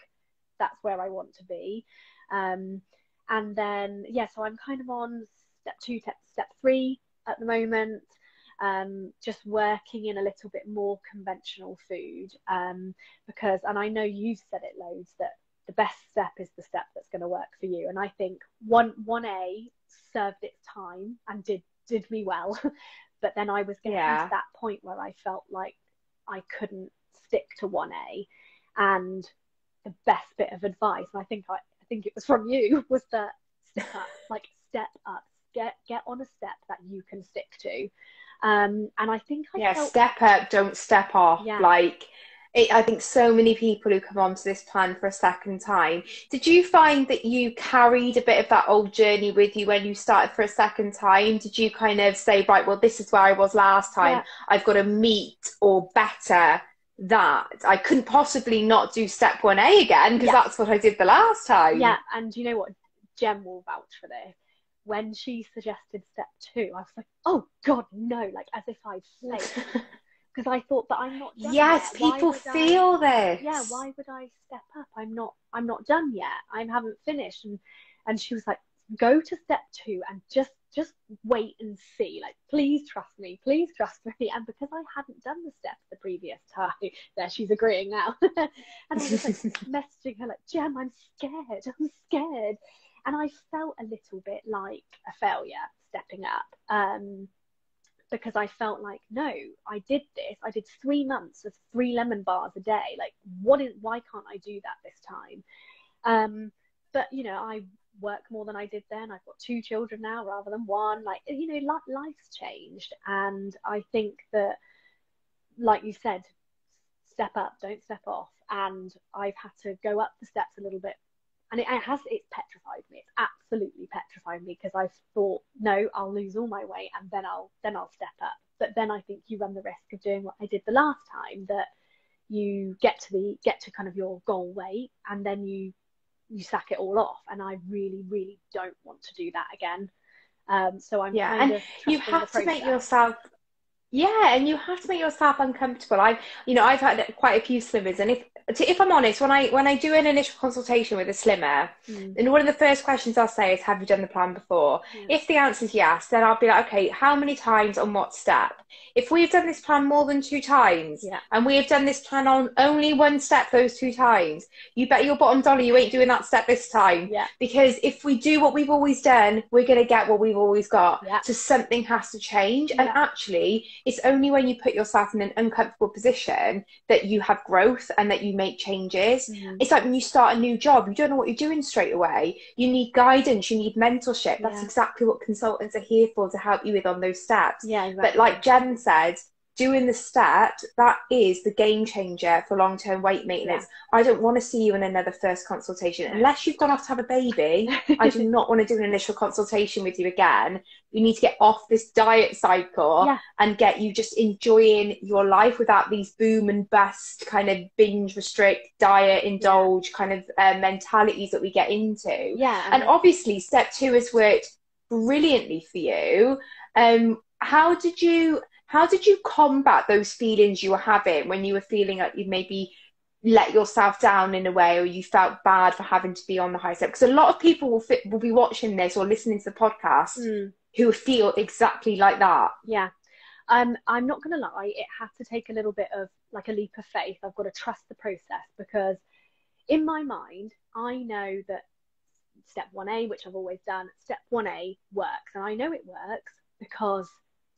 that's where I want to be. Um, and then yeah, so I'm kind of on step 2, step 3 at the moment. Just working in a little bit more conventional food. Because, and I know you've said it loads, that the best step is the step that's going to work for you. And I think one A served its time and did me well. But then I was getting to that point where I felt like I couldn't stick to 1A. And the best bit of advice, and I think it was from you, was that step up, get on a step that you can stick to. And I think I felt, step up, don't step off. yeah, I think so many people who come onto this plan for a second time. Did you find that you carried a bit of that old journey with you when you started for a second time? Did you kind of say, right, well, this is where I was last time. yeah, I've got to meet or better that. I couldn't possibly not do step 1A again, because that's what I did the last time. yeah. And you know what? Jem will vouch for this. When she suggested step 2, I was like, oh God, no, like as if I'd flaked. Because I thought that I'm not done Yes, yet. people feel this. Yeah, why would I step up? I'm not done yet. I haven't finished. And she was like, go to step 2 and just wait and see. Like, please trust me, please trust me. And because I hadn't done the steps the previous time, there, she's agreeing now. And I was like messaging her like, Jem, I'm scared. And I felt a little bit like a failure stepping up. Because I felt like, no, I did this. I did 3 months of 3 lemon bars a day. Like, why can't I do that this time? But, you know, I work more than I did then. I've got 2 children now rather than 1. Like, you know, life's changed. And I think that, like you said, step up, don't step off. And I've had to go up the steps a little bit. And it's petrified me. It's absolutely petrified me, because I've thought, no, I'll lose all my weight and then I'll step up. But then I think you run the risk of doing what I did the last time, that you get to kind of your goal weight and then you sack it all off. And I really, really don't want to do that again. So I'm kind of trusting you have the process. to make yourself and you have to make yourself uncomfortable. I've had quite a few slimmers, and if I'm honest, when I do an initial consultation with a slimmer, and one of the first questions I'll say is, have you done the plan before? If the answer is yes, then I'll be like, okay, how many times on what step? If we've done this plan more than 2 times, and we have done this plan on only 1 step those 2 times, you bet your bottom dollar you ain't doing that step this time. Because if we do what we've always done, we're going to get what we've always got. So something has to change. And actually, it's only when you put yourself in an uncomfortable position that you have growth and that you make changes. It's like when you start a new job, you don't know what you're doing straight away. You need guidance, you need mentorship. That's exactly what consultants are here for, to help you with on those steps. Exactly. But like Jen said, doing the steps, that is the game changer for long-term weight maintenance. I don't want to see you in another first consultation unless you've gone off to have a baby. I do not want to do an initial consultation with you again. You need to get off this diet cycle and get you just enjoying your life without these boom and bust kind of binge, restrict, diet, indulge kind of mentalities that we get into. And obviously step 2 has worked brilliantly for you. How did you combat those feelings you were having when you were feeling like you'd maybe let yourself down in a way, or you felt bad for having to be on the high step? Because a lot of people will be watching this or listening to the podcast who feel exactly like that. I'm not going to lie, it had to take a little bit of like a leap of faith. I've got to trust the process, because in my mind, I know that step 1A, which I've always done, step 1A works. And I know it works because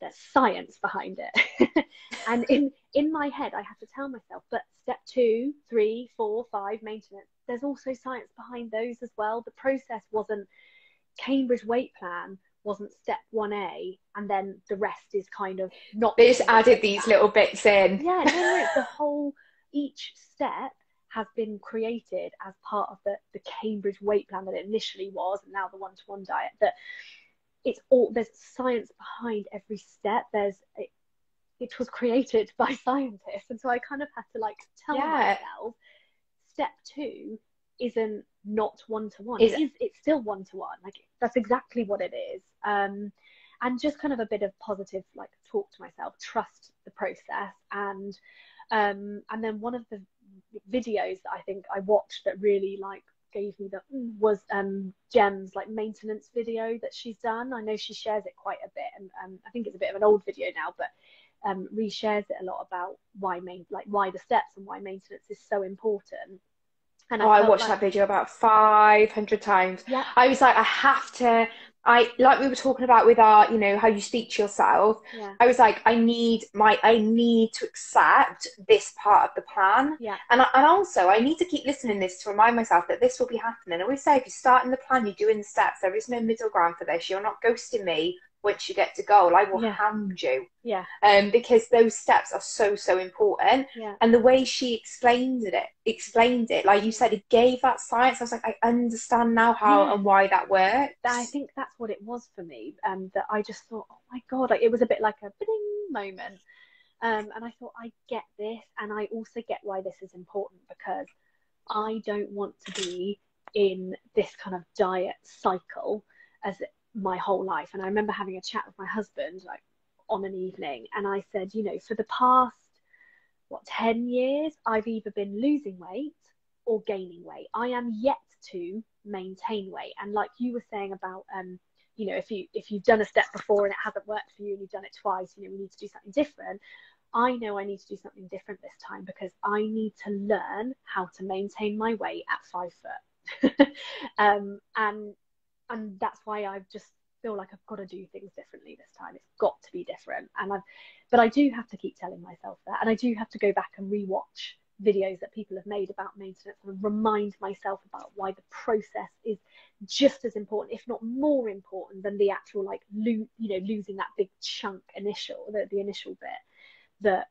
there's science behind it. And in my head, I have to tell myself, but step 2, 3, 4, 5, maintenance, there's also science behind those as well. The process wasn't, Cambridge weight plan wasn't step 1A and then the rest is kind of not. They just added these little bits in. No, the whole, each step has been created as part of the Cambridge weight plan that it initially was, and now the one-to-one diet. That it's all, there's science behind every step. it was created by scientists. And so I kind of had to like tell myself, step 2 isn't not one-to-one. It's still one-to-one. Like that's exactly what it is. And just kind of a bit of positive like talk to myself, trust the process. And then one of the videos that I think I watched that really like gave me the was Gem's like maintenance video that she's done. I know she shares it quite a bit, and I think it's a bit of an old video now, but reshares it a lot about why the steps and why maintenance is so important. And I watched that video about 500 times. Yeah. I was like, like we were talking about with our, you know, how you speak to yourself. Yeah. I was like, I need to accept this part of the plan. Yeah. And also I need to keep listening to this to remind myself that this will be happening. I always say, if you're starting the plan, you're doing the steps. There is no middle ground for this. You're not ghosting me. Once you get to goal, I will hand you. Yeah. Because those steps are so important. Yeah. And the way she explained it, like you said, it gave that science. I was like, I understand now how and why that works. I think that's what it was for me. That I just thought, oh my God, like it was a bit like a ding moment. And I thought, I get this, and I also get why this is important, because I don't want to be in this kind of diet cycle as my whole life. And I remember having a chat with my husband like on an evening, and I said, you know, for the past 10 years I've either been losing weight or gaining weight. I am yet to maintain weight. And like you were saying about you know, if you've done a step before and it hasn't worked for you and you've done it twice, you know, we need to do something different. I know I need to do something different this time, because I need to learn how to maintain my weight at 5 foot. And that's why I just feel like I've got to do things differently this time. It's got to be different. But I do have to keep telling myself that. And I do have to go back and rewatch videos that people have made about maintenance and remind myself about why the process is just as important, if not more important, than the actual like losing that big chunk the initial bit. That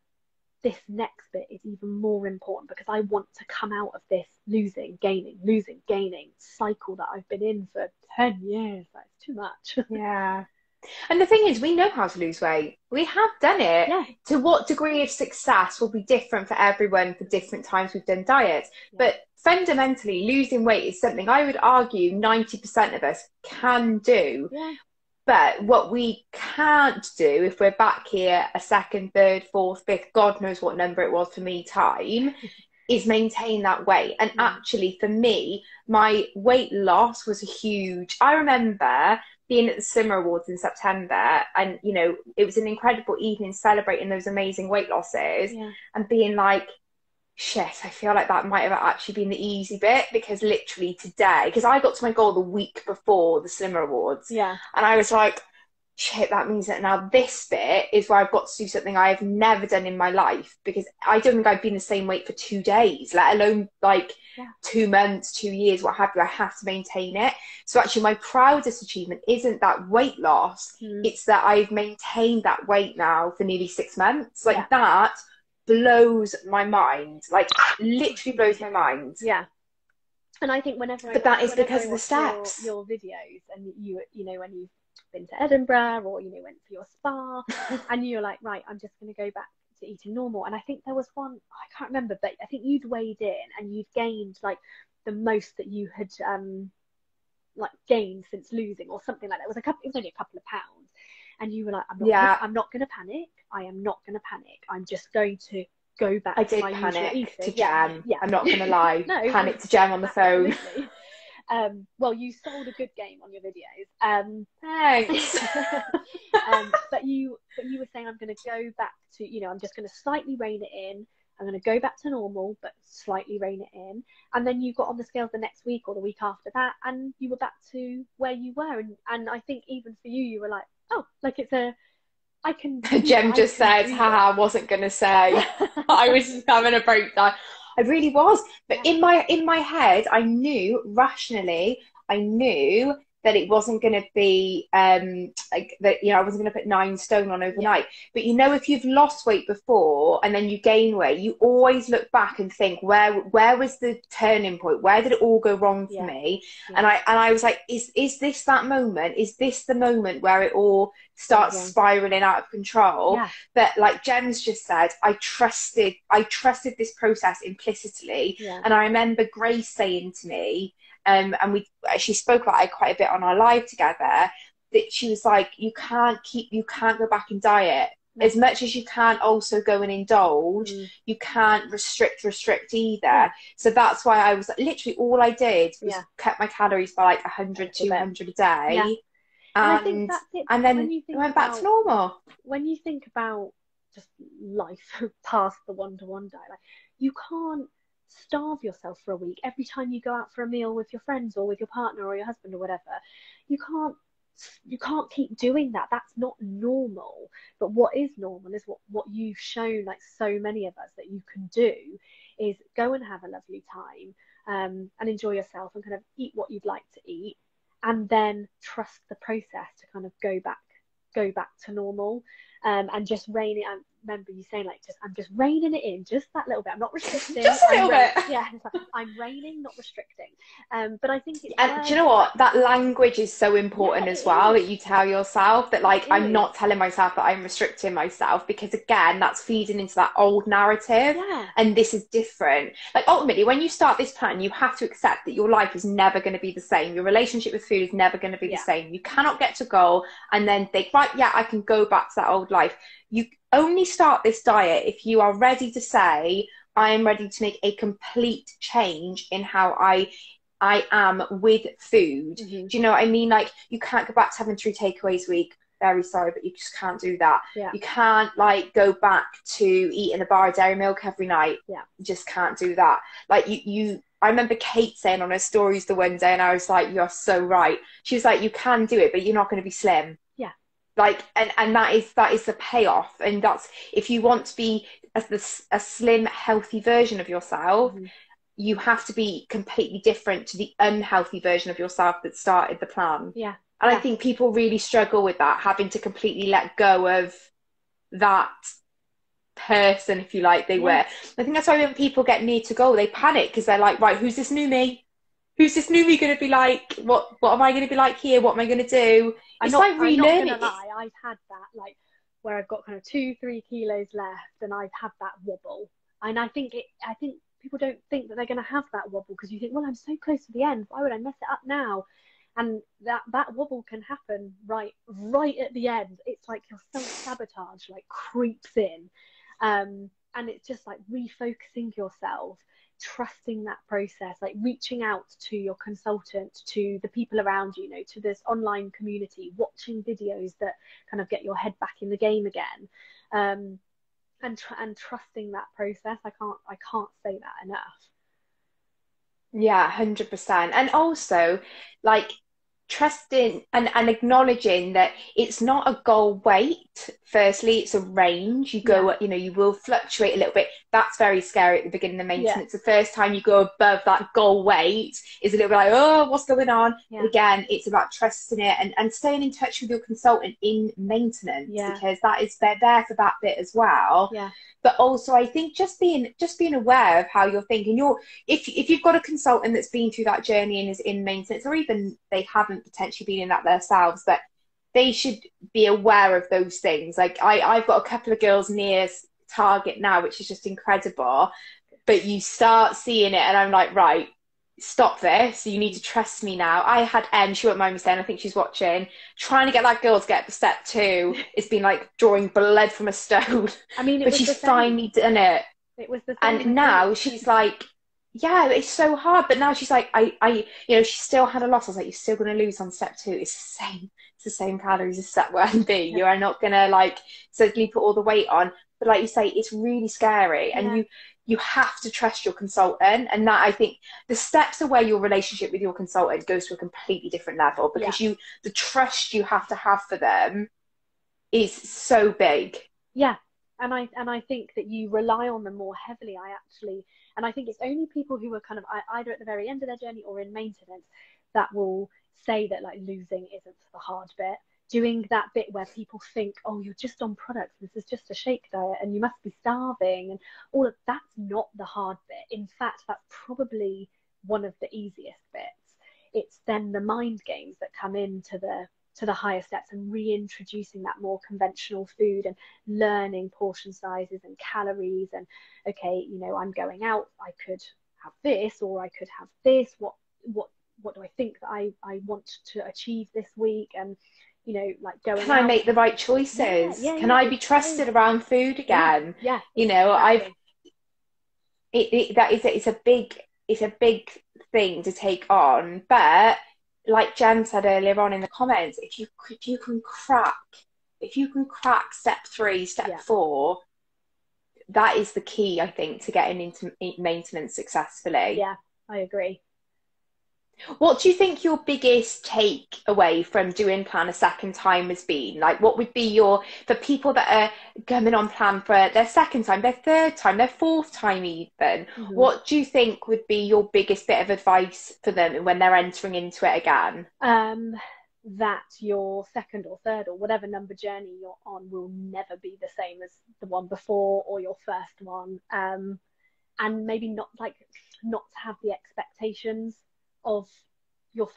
this next bit is even more important, because I want to come out of this losing, gaining cycle that I've been in for 10 years. That's too much. Yeah. And the thing is, we know how to lose weight. We have done it. Yeah. To what degree of success will be different for everyone for different times we've done diets. Yeah. But fundamentally, losing weight is something I would argue 90% of us can do. Yeah. But what we can't do, if we're back here a second, third, fourth, fifth, God knows what number it was for me, time, is maintain that weight. And actually, for me, my weight loss was huge. I remember being at the Slimmer Awards in September, and, you know, it was an incredible evening celebrating those amazing weight losses, and being like, shit, I feel like that might have actually been the easy bit, because literally today, because I got to my goal the week before the Slimmer Awards, and I was like, shit, that means that now this bit is where I've got to do something I have never done in my life, because I don't think I've been the same weight for 2 days, let alone like 2 months, 2 years, what have you. I have to maintain it. So actually my proudest achievement isn't that weight loss, it's that I've maintained that weight now for nearly 6 months. Like that blows my mind, like literally blows my mind. Yeah. And I think whenever that is because of the steps. Your videos, and you know, when you've been to Edinburgh, or you know, went for your spa, and you're like, right, I'm just going to go back to eating normal. And I think there was one, I can't remember, but I think you'd weighed in and you'd gained like the most that you had like gained since losing, or something like that. It was only a couple of pounds. And you were like, I'm not going to panic. I am not going to panic. I'm just going to go back to my usual eating. To Jem. Yeah. I'm not going to lie. No, panic to Jem on the phone. Well, you sold a good game on your videos. Thanks. But you were saying, I'm going to go back to, you know, I'm just going to slightly rein it in. I'm going to go back to normal, but slightly rein it in. And then you got on the scales the next week or the week after that, and you were back to where you were. And I think even for you, you were like, oh, like I can. Jem just said, haha, I wasn't going to say. I was just having a breakdown. I really was. But in my head, I knew rationally, that it wasn't going to be like that, you know, I wasn't going to put 9 stone on overnight. But you know, if you've lost weight before and then you gain weight, you always look back and think, where was the turning point? Where did it all go wrong for me? And I was like, is this that moment? Is this the moment where it all starts spiraling out of control? But like Jen's just said, I trusted this process implicitly. And I remember Grace saying to me, and she spoke about it quite a bit on our live together, that she was like, you can't go back and diet. As much as you can't also go and indulge, you can't restrict either. So that's why I was like, literally all I did was cut my calories by like 100, 200 a day. And I think that's it. And then it went back to normal. When you think about just life past the one-to-one diet, like, you can't starve yourself for a week every time you go out for a meal with your friends or with your partner or your husband or whatever. You can't keep doing that. That's not normal. But what is normal is what you've shown, like so many of us, that you can do, is go and have a lovely time, and enjoy yourself and kind of eat what you'd like to eat, and then trust the process to kind of go back to normal, and just rein it. I remember you saying, like, I'm just reining it in just that little bit. I'm not restricting. Just a little bit. Yeah, it's like, I'm reining, not restricting. But I think it's, and do you know what, that language is so important as well, that you tell yourself that, like, I'm not telling myself that I'm restricting myself, because again, that's feeding into that old narrative. And this is different. Like, ultimately, when you start this plan, you have to accept that your life is never going to be the same. Your relationship with food is never going to be the same. You cannot get to goal and then think, right, I can go back to that old life. You only start this diet if you are ready to say, I am ready to make a complete change in how I am with food. Do you know what I mean? Like, you can't go back to having 3 takeaways a week. Very sorry, but you just can't do that. You can't, like, go back to eating a bar of dairy milk every night. You just can't do that. Like, I remember Kate saying on her stories the one day, and I was like, you're so right. She was like, you can do it, but you're not going to be slim. Like, and that is the payoff. And that's, if you want to be a slim, healthy version of yourself, you have to be completely different to the unhealthy version of yourself that started the plan. And I think people really struggle with that, having to completely let go of that person, if you like, they were. I think that's why when people get near to goal, they panic, because they're like, right, who's this new me? Who's this new me going to be like? What am I going to be like here? What am I going to do? It's like relearning. I'm not gonna lie, I've had that, like, where I've got kind of 2-3 kilos left, and I've had that wobble. And I think people don't think that they're going to have that wobble, because you think, well, I'm so close to the end, why would I mess it up now? And that wobble can happen right at the end. It's like your self-sabotage, like, creeps in, and it's just like refocusing yourself, trusting that process, like reaching out to your consultant, to the people around you, to this online community, watching videos that kind of get your head back in the game again, and trusting that process. I can't say that enough. Yeah, 100%. And also, like, trusting and acknowledging that it's not a goal weight. Firstly, it's a range. You go, you will fluctuate a little bit. That's very scary at the beginning of maintenance. The first time you go above that goal weight is a little bit like, oh, what's going on? But again, it's about trusting it and staying in touch with your consultant in maintenance, because they're there for that bit as well. But also, I think just being aware of how you're thinking. If you've got a consultant that's been through that journey and is in maintenance, or even they haven't potentially been in that themselves, but they should be aware of those things. Like, I've got a couple of girls near target now, which is just incredible. But you start seeing it, and I'm like, right, stop this. You need to trust me now. I had she won't mind me saying, I think she's watching, trying to get that girl to get to step 2. It's been like drawing blood from a stone. I mean, but she's finally done it. It was the same. And now she's like, yeah, it's so hard. But now she's like, she still had a loss. I was like, you're still going to lose on step 2. It's the same. It's the same calories as step 1 and B. You are not going to, like, suddenly put all the weight on. But like you say, it's really scary. And you have to trust your consultant. And that, I think, the steps of where your relationship with your consultant goes to a completely different level, because the trust you have to have for them is so big. And I think that you rely on them more heavily. And I think it's only people who are kind of either at the very end of their journey or in maintenance that will say that like losing isn't the hard bit. Doing that bit where people think, oh, you're just on products, this is just a shake diet and you must be starving, and all of that's not the hard bit. In fact, that's probably one of the easiest bits. It's then the mind games that come into the higher steps, and reintroducing that more conventional food and learning portion sizes and calories, and okay, you know, I'm going out, I could have this or I could have this. What do I think that I want to achieve this week? And you know, like going Can I out, make the right choices? Can I be trusted around food again? Yeah, you know, exactly. it's a big thing to take on, but like Jen said earlier on in the comments, if you can crack step 3, step 4, that is the key, I think, to getting into maintenance successfully. Yeah, I agree. What do you think your biggest takeaway from doing plan a second time has been? Like, what would be for people that are coming on plan for their second time, their third time, their fourth time even, what do you think would be your biggest bit of advice for them when they're entering into it again? That your second or third or whatever number journey you're on will never be the same as the one before or your first one. And maybe not to have the expectations of your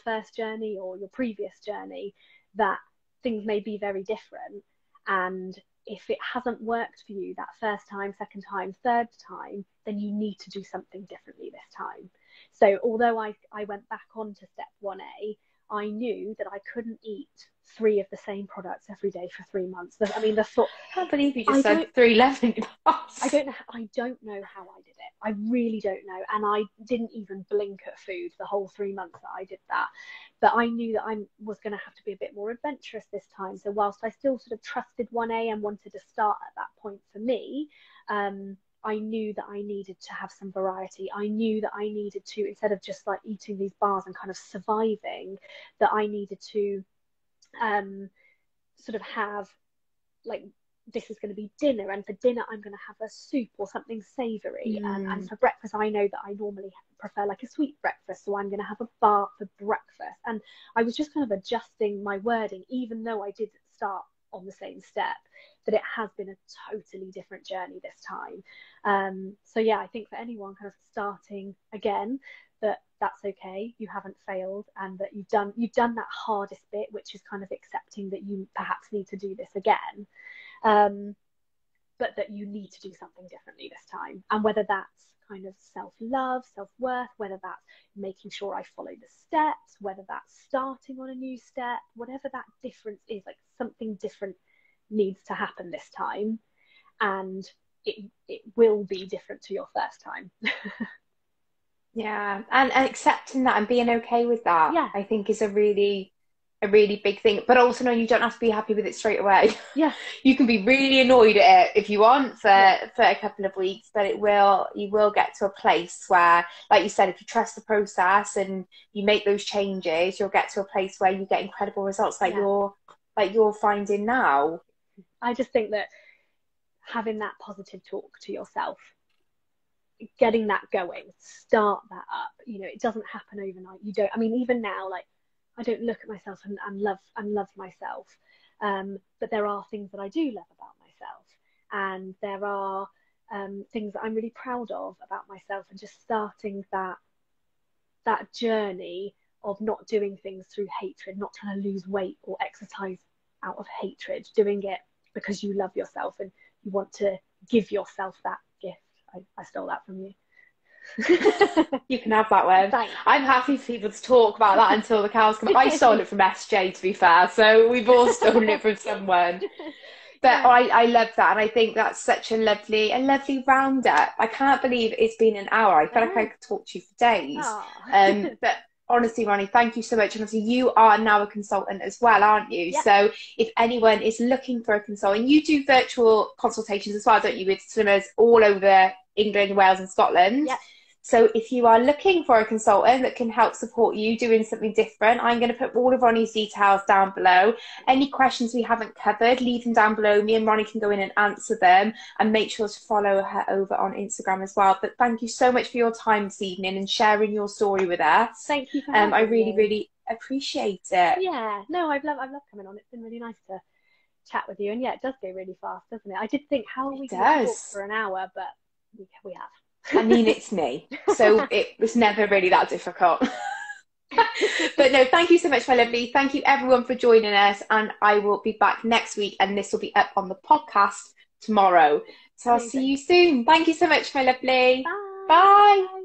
first journey or your previous journey, that things may be very different, and if it hasn't worked for you that first time, second time, third time, then you need to do something differently this time. So although I went back onto step 1A, I knew that I couldn't eat 3 of the same products every day for 3 months. I mean, the thought. I can't believe you just said 3 lemon bars. I don't know how I did it. I really don't know. And I didn't even blink at food the whole 3 months that I did that. But I knew that I was going to have to be a bit more adventurous this time. So whilst I still sort of trusted 1A and wanted to start at that point for me, I knew that I needed to have some variety. I knew that I needed to, instead of just like eating these bars and kind of surviving, that I needed to sort of have, like, this is going to be dinner, and for dinner I'm going to have a soup or something savoury, and for breakfast I know that I normally prefer like a sweet breakfast, so I'm going to have a bar for breakfast. And I was just kind of adjusting my wording, even though I did start on the same step, that it has been a totally different journey this time. So yeah, I think for anyone kind of starting again, that's okay, you haven't failed, and that you've done that hardest bit, which is kind of accepting that you perhaps need to do this again, but that you need to do something differently this time. And whether that's kind of self-love, self-worth, whether that's making sure I follow the steps, whether that's starting on a new step, whatever that difference is, like something different needs to happen this time, and it will be different to your first time. Yeah, and accepting that and being okay with that, yeah, I think is a really big thing. But also knowing you don't have to be happy with it straight away. Yeah, you can be really annoyed at it if you want for a couple of weeks, but you will get to a place where, like you said, if you trust the process and you make those changes, you'll get to a place where you get incredible results like you're finding now. I just think that having that positive talk to yourself, getting that going, start that up. You know, it doesn't happen overnight. You don't. I mean, even now, like, I don't look at myself and love myself. But there are things that I do love about myself, and there are things that I'm really proud of about myself. And just starting that journey of not doing things through hatred, not trying to lose weight or exercise out of hatred, doing it because you love yourself and you want to give yourself that gift. I stole that from you. You can have that one. Thanks. I'm happy for people to talk about that until the cows come. I stole it from SJ, to be fair, so we've all stolen it from someone. But I love that, and I think that's such a lovely roundup. I can't believe it's been an hour. I feel like I could talk to you for days. But honestly, Ronnie, thank you so much. And obviously, you are now a consultant as well, aren't you? Yeah. So if anyone is looking for a consultant, you do virtual consultations as well, don't you, with swimmers all over England, Wales and Scotland? Yeah. So if you are looking for a consultant that can help support you doing something different, I'm going to put all of Ronnie's details down below. Any questions we haven't covered, leave them down below. Me and Ronnie can go in and answer them, and make sure to follow her over on Instagram as well. But thank you so much for your time this evening and sharing your story with us. Thank you for having me. I really appreciate it. Yeah, no, I've loved coming on. It's been really nice to chat with you. And yeah, it does go really fast, doesn't it? I did think, how are we going to talk for an hour? But we have. I mean, it's me. So it was never really that difficult. But no, thank you so much, my lovely. Thank you everyone for joining us. And I will be back next week. And this will be up on the podcast tomorrow. So I'll see you soon. Thank you so much, my lovely. Bye. Bye.